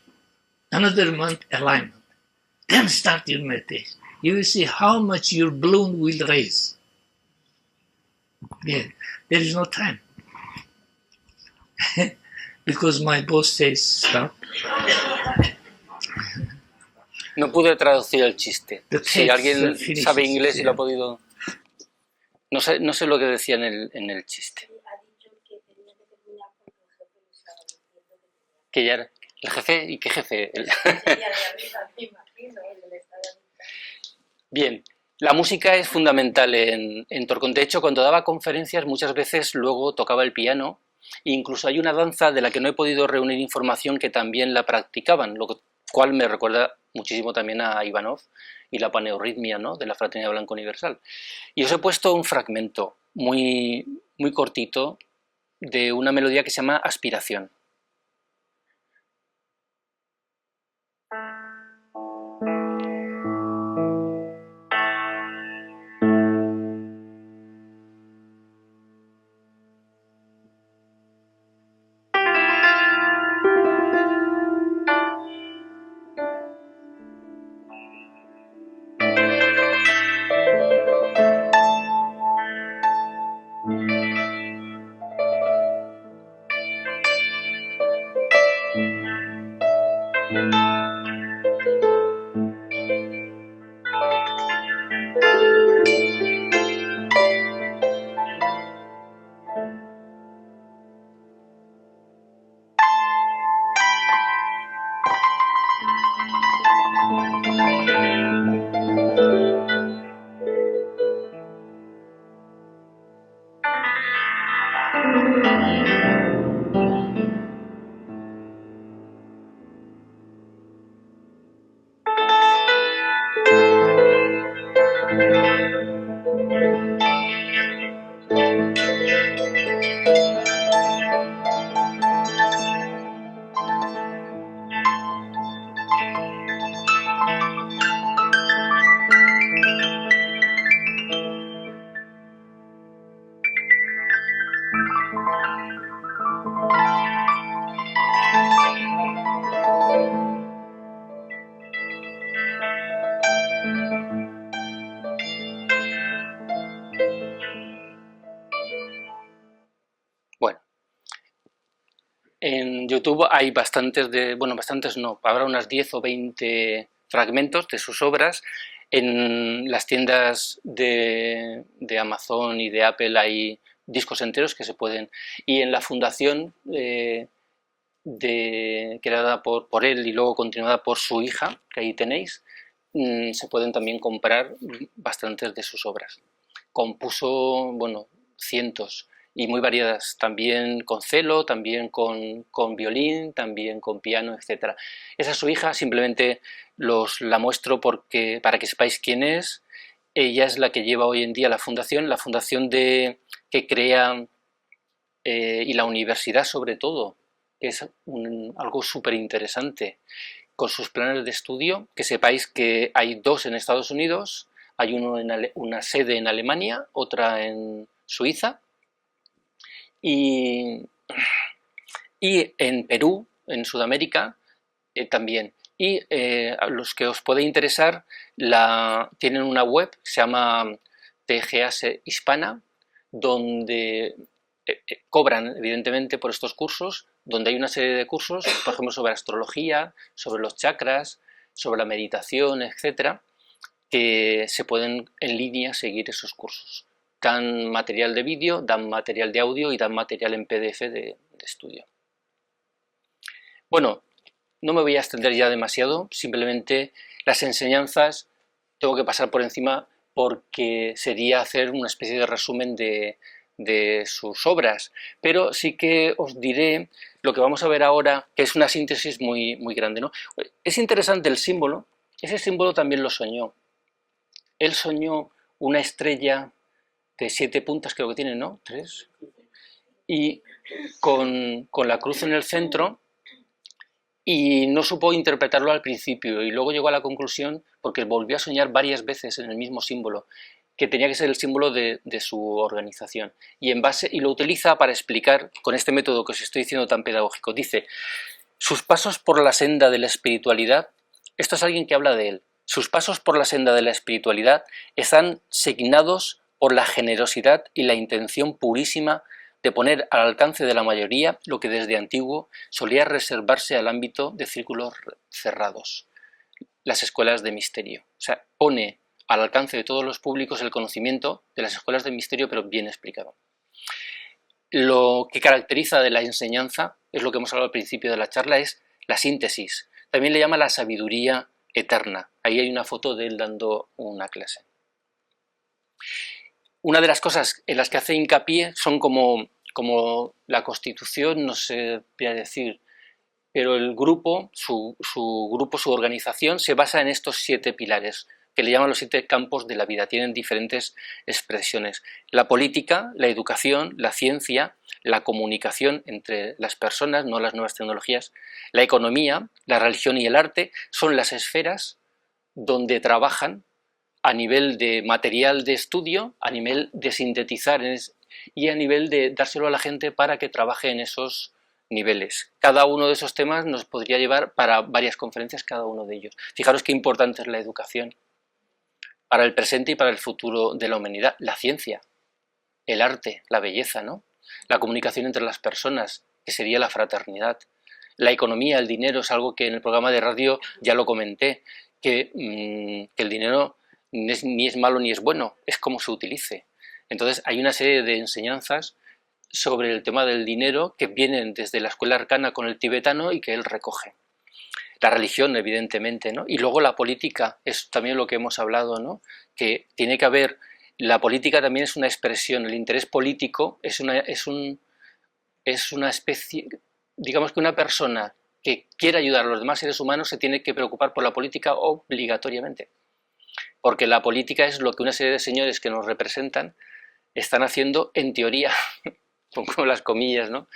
Another month, alignment. Then start your meditation. You will see how much your balloon will raise. Yeah, there is no time. Because my boss says stop. No pude traducir el chiste. Si alguien sabe inglés y lo ha podido... No sé lo que decía en el chiste. Que ya era el jefe. ¿Y qué jefe? Bien, la música es fundamental en Torcón. De hecho, cuando daba conferencias muchas veces luego tocaba el piano. E incluso hay una danza de la que no he podido reunir información que también la practicaban, lo cual me recuerda muchísimo también a Ivanov y la paneurritmia, ¿no?, de la Fraternidad Blanca Universal. Y os he puesto un fragmento muy, muy cortito de una melodía que se llama Aspiración. Bueno, en YouTube hay bastantes no, habrá unas 10 o 20 fragmentos de sus obras. En las tiendas de Amazon y de Apple hay discos enteros que se pueden... Y en la fundación creada por él y luego continuada por su hija, que ahí tenéis, se pueden también comprar bastantes de sus obras. Compuso, bueno, cientos y muy variadas, también con cello, también con violín, también con piano, etc. Esa es su hija, simplemente la muestro para que sepáis quién es. Ella es la que lleva hoy en día la fundación que crea y la universidad sobre todo, que es algo súper interesante, con sus planes de estudio, que sepáis que hay 2 en Estados Unidos, hay una sede en Alemania, otra en Suiza, y en Perú, en Sudamérica, también. Y a los que os puede interesar, tienen una web que se llama TGAS Hispana, donde cobran evidentemente por estos cursos, donde hay una serie de cursos, por ejemplo sobre astrología, sobre los chakras, sobre la meditación, etcétera, que se pueden en línea seguir esos cursos. Dan material de vídeo, dan material de audio y dan material en PDF de estudio. Bueno, no me voy a extender ya demasiado, simplemente las enseñanzas tengo que pasar por encima porque sería hacer una especie de resumen de sus obras, pero sí que os diré lo que vamos a ver ahora, que es una síntesis muy, muy grande, ¿no? Es interesante el símbolo, ese símbolo también lo soñó. Él soñó una estrella de 7 puntas, creo que tiene, ¿no? 3. Y con la cruz en el centro, y no supo interpretarlo al principio, y luego llegó a la conclusión, porque volvió a soñar varias veces en el mismo símbolo, que tenía que ser el símbolo de su organización. Y lo utiliza para explicar, con este método que os estoy diciendo tan pedagógico, dice, sus pasos por la senda de la espiritualidad, esto es alguien que habla de él, sus pasos por la senda de la espiritualidad están signados por la generosidad y la intención purísima de poner al alcance de la mayoría lo que desde antiguo solía reservarse al ámbito de círculos cerrados, las escuelas de misterio. O sea, pone al alcance de todos los públicos el conocimiento de las escuelas de misterio, pero bien explicado. Lo que caracteriza de la enseñanza, es lo que hemos hablado al principio de la charla, es la síntesis. También le llama la sabiduría eterna. Ahí hay una foto de él dando una clase. Una de las cosas en las que hace hincapié son como la Constitución, no sé qué decir, pero el grupo, su organización, se basa en estos 7 pilares, que le llaman los 7 campos de la vida. Tienen diferentes expresiones. La política, la educación, la ciencia, la comunicación entre las personas, no las nuevas tecnologías, la economía, la religión y el arte son las esferas donde trabajan a nivel de material de estudio, a nivel de sintetizar y a nivel de dárselo a la gente para que trabaje en esos niveles. Cada uno de esos temas nos podría llevar para varias conferencias, cada uno de ellos. Fijaros qué importante es la educación para el presente y para el futuro de la humanidad. La ciencia, el arte, la belleza, ¿no? La comunicación entre las personas, que sería la fraternidad. La economía, el dinero, es algo que en el programa de radio ya lo comenté, que el dinero ni es malo ni es bueno, es cómo se utilice. Entonces hay una serie de enseñanzas sobre el tema del dinero que vienen desde la escuela arcana con el tibetano y que él recoge. La religión, evidentemente, ¿no? Y luego la política, es también lo que hemos hablado, ¿no? Que tiene que haber, la política también es una expresión, el interés político es una especie, digamos que una persona que quiere ayudar a los demás seres humanos se tiene que preocupar por la política obligatoriamente. Porque la política es lo que una serie de señores que nos representan están haciendo en teoría, pongo las comillas, ¿no?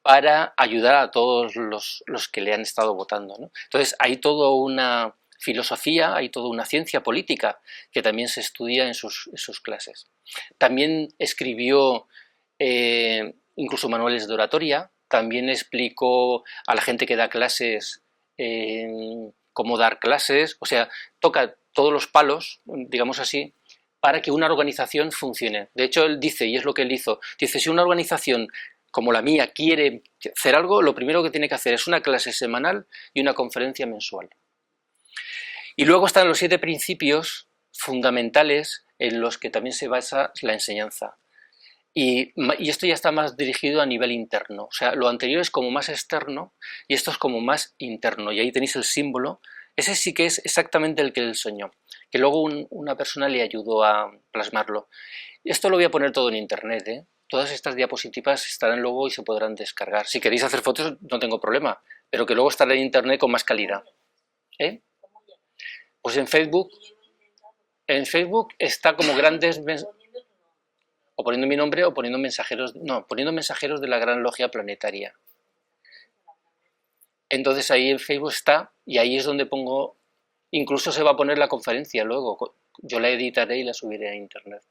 Para ayudar a todos los que le han estado votando, ¿no? Entonces hay toda una filosofía, hay toda una ciencia política que también se estudia en sus clases. También escribió incluso manuales de oratoria, también explicó a la gente que da clases cómo dar clases, o sea, toca todos los palos, digamos así, para que una organización funcione. De hecho, él dice, y es lo que él hizo, dice, si una organización como la mía quiere hacer algo, lo primero que tiene que hacer es una clase semanal y una conferencia mensual. Y luego están los 7 principios fundamentales en los que también se basa la enseñanza. Y esto ya está más dirigido a nivel interno, o sea, lo anterior es como más externo y esto es como más interno, y ahí tenéis el símbolo. Ese sí que es exactamente el que él soñó, que luego una persona le ayudó a plasmarlo. Esto lo voy a poner todo en internet, ¿eh? Todas estas diapositivas estarán luego y se podrán descargar. Si queréis hacer fotos no tengo problema, pero que luego estará en internet con más calidad. ¿Eh? Pues en Facebook está como grandes... O poniendo mi nombre o poniendo mensajeros... No, poniendo mensajeros de la Gran Logia Planetaria. Entonces ahí en Facebook está, y ahí es donde pongo, incluso se va a poner la conferencia luego, yo la editaré y la subiré a internet.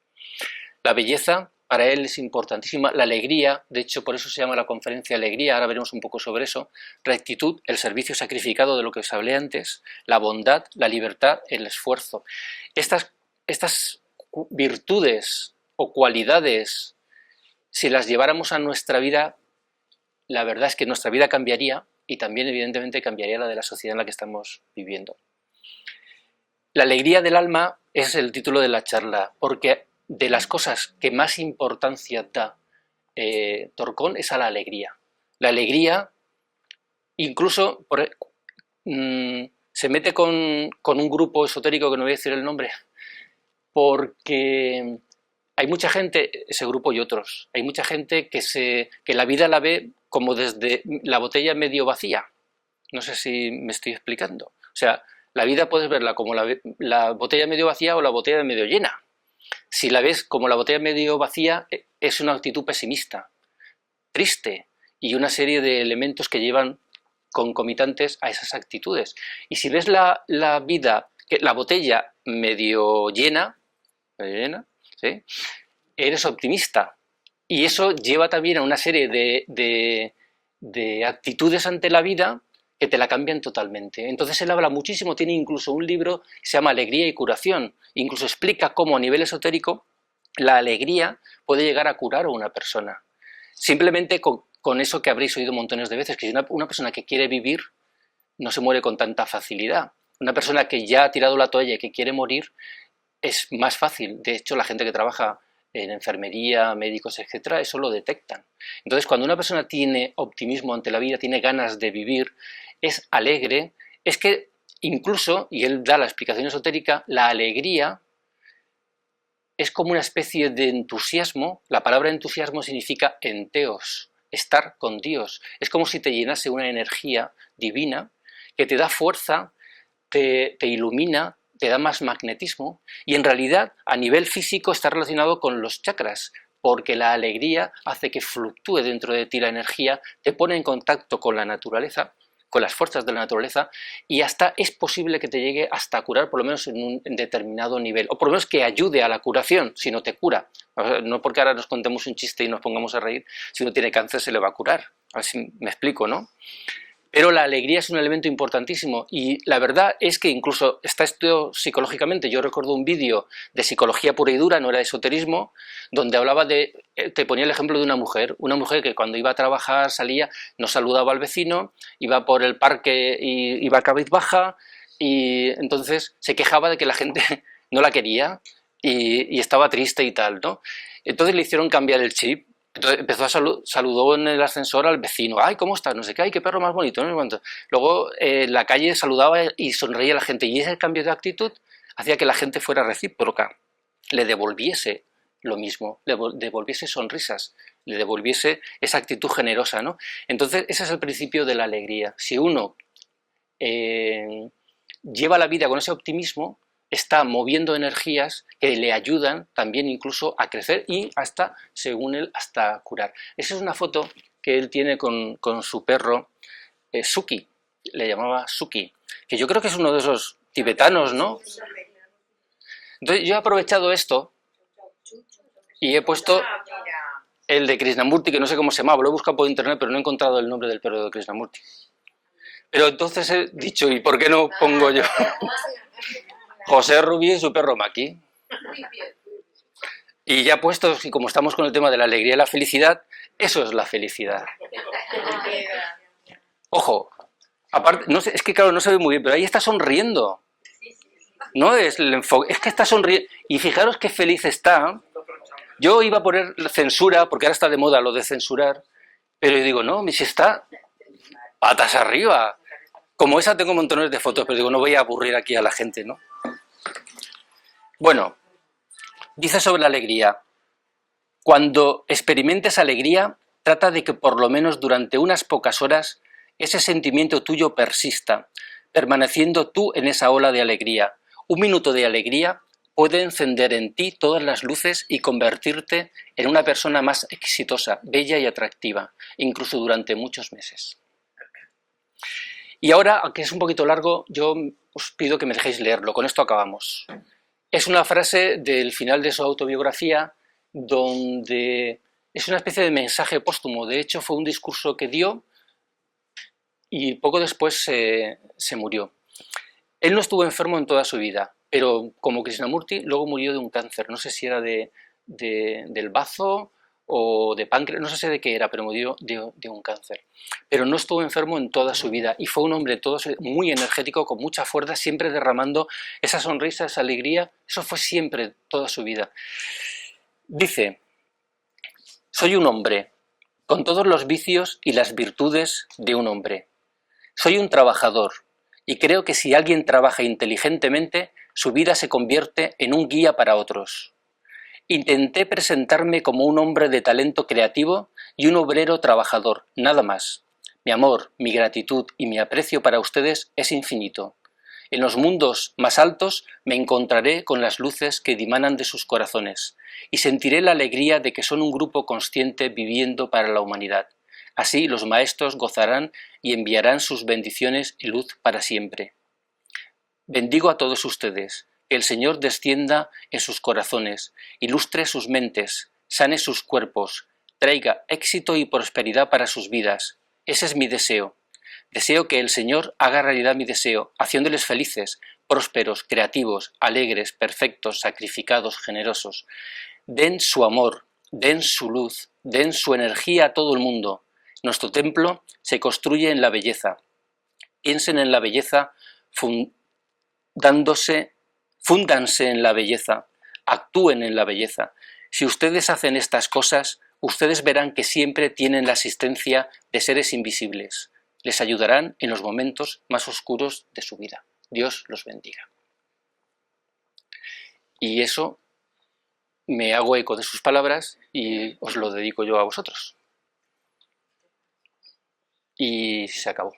La belleza para él es importantísima, la alegría, de hecho por eso se llama la conferencia Alegría, ahora veremos un poco sobre eso, rectitud, el servicio sacrificado de lo que os hablé antes, la bondad, la libertad, el esfuerzo. Estas virtudes o cualidades si las lleváramos a nuestra vida, la verdad es que nuestra vida cambiaría y también evidentemente cambiaría la de la sociedad en la que estamos viviendo. La alegría del alma es el título de la charla, porque de las cosas que más importancia da Torcón es a la alegría. La alegría incluso se mete con un grupo esotérico que no voy a decir el nombre, porque hay mucha gente, ese grupo y otros, hay mucha gente que la vida la ve como desde la botella medio vacía. No sé si me estoy explicando. O sea, la vida puedes verla como la botella medio vacía o la botella medio llena. Si la ves como la botella medio vacía, es una actitud pesimista, triste, y una serie de elementos que llevan concomitantes a esas actitudes. Y si ves la vida, la botella medio llena, ¿sí?, eres optimista. Y eso lleva también a una serie de actitudes ante la vida que te la cambian totalmente. Entonces él habla muchísimo, tiene incluso un libro que se llama Alegría y Curación, incluso explica cómo a nivel esotérico la alegría puede llegar a curar a una persona. Simplemente con eso que habréis oído montones de veces, que una persona que quiere vivir no se muere con tanta facilidad. Una persona que ya ha tirado la toalla y que quiere morir es más fácil. De hecho, la gente que trabaja en enfermería, médicos, etcétera, eso lo detectan. Entonces, cuando una persona tiene optimismo ante la vida, tiene ganas de vivir, es alegre, es que incluso, y él da la explicación esotérica, la alegría es como una especie de entusiasmo. La palabra entusiasmo significa enteos, estar con Dios. Es como si te llenase una energía divina que te da fuerza, te ilumina, te da más magnetismo, y en realidad a nivel físico está relacionado con los chakras, porque la alegría hace que fluctúe dentro de ti la energía, te pone en contacto con la naturaleza, con las fuerzas de la naturaleza, y hasta es posible que te llegue hasta a curar, por lo menos en un determinado nivel, o por lo menos que ayude a la curación, si no te cura. No porque ahora nos contemos un chiste y nos pongamos a reír, si uno tiene cáncer se le va a curar. A ver si me explico, ¿no? Pero la alegría es un elemento importantísimo, y la verdad es que incluso está estudiado psicológicamente. Yo recuerdo un vídeo de psicología pura y dura, no era esoterismo, donde hablaba te ponía el ejemplo de una mujer que cuando iba a trabajar salía, no saludaba al vecino, iba por el parque y iba cabizbaja, y entonces se quejaba de que la gente no la quería y estaba triste y tal, ¿no? Entonces le hicieron cambiar el chip. Entonces empezó saludó en el ascensor al vecino, ¡ay, cómo estás! No sé qué, ¡ay, qué perro más bonito! No sé cuánto. Luego en la calle saludaba y sonreía a la gente, y ese cambio de actitud hacía que la gente fuera recíproca, le devolviese lo mismo, le devolviese sonrisas, le devolviese esa actitud generosa, ¿no? Entonces ese es el principio de la alegría. Si uno lleva la vida con ese optimismo, está moviendo energías que le ayudan también incluso a crecer y hasta, según él, hasta curar. Esa es una foto que él tiene con su perro, Suki, le llamaba Suki, que yo creo que es uno de esos tibetanos, ¿no? Entonces yo he aprovechado esto y he puesto el de Krishnamurti, que no sé cómo se llamaba, lo he buscado por internet, pero no he encontrado el nombre del perro de Krishnamurti. Pero entonces he dicho, ¿y por qué no pongo yo José Rubí y su perro Maki? Y ya puestos, y como estamos con el tema de la alegría y la felicidad, eso es la felicidad. Ojo, aparte, no sé, es que claro, no se ve muy bien, pero ahí está sonriendo. No es el enfoque, es que está sonriendo. Y fijaros qué feliz está. Yo iba a poner censura, porque ahora está de moda lo de censurar, pero yo digo, no, si está patas arriba. Como esa tengo montones de fotos, pero digo, no voy a aburrir aquí a la gente, ¿no? Bueno, dice sobre la alegría: cuando experimentes alegría, trata de que por lo menos durante unas pocas horas ese sentimiento tuyo persista, permaneciendo tú en esa ola de alegría. Un minuto de alegría puede encender en ti todas las luces y convertirte en una persona más exitosa, bella y atractiva, incluso durante muchos meses. Y ahora, aunque es un poquito largo, yo os pido que me dejéis leerlo. Con esto acabamos. Es una frase del final de su autobiografía, donde es una especie de mensaje póstumo. De hecho, fue un discurso que dio y poco después se murió. Él no estuvo enfermo en toda su vida, pero como Krishnamurti luego murió de un cáncer. No sé si era del bazo o de páncreas, no sé de qué era, pero murió de un cáncer. Pero no estuvo enfermo en toda su vida y fue un hombre muy energético, con mucha fuerza, siempre derramando esa sonrisa, esa alegría. Eso fue siempre, toda su vida. Dice: soy un hombre con todos los vicios y las virtudes de un hombre. Soy un trabajador y creo que si alguien trabaja inteligentemente, su vida se convierte en un guía para otros. Intenté presentarme como un hombre de talento creativo y un obrero trabajador, nada más. Mi amor, mi gratitud y mi aprecio para ustedes es infinito. En los mundos más altos me encontraré con las luces que dimanan de sus corazones y sentiré la alegría de que son un grupo consciente viviendo para la humanidad. Así los maestros gozarán y enviarán sus bendiciones y luz para siempre. Bendigo a todos ustedes. Que el Señor descienda en sus corazones, ilustre sus mentes, sane sus cuerpos, traiga éxito y prosperidad para sus vidas. Ese es mi deseo. Deseo que el Señor haga realidad mi deseo, haciéndoles felices, prósperos, creativos, alegres, perfectos, sacrificados, generosos. Den su amor, den su luz, den su energía a todo el mundo. Nuestro templo se construye en la belleza. Piensen en la belleza, fúndanse en la belleza, actúen en la belleza. Si ustedes hacen estas cosas, ustedes verán que siempre tienen la asistencia de seres invisibles. Les ayudarán en los momentos más oscuros de su vida. Dios los bendiga. Y eso, me hago eco de sus palabras y os lo dedico yo a vosotros. Y se acabó.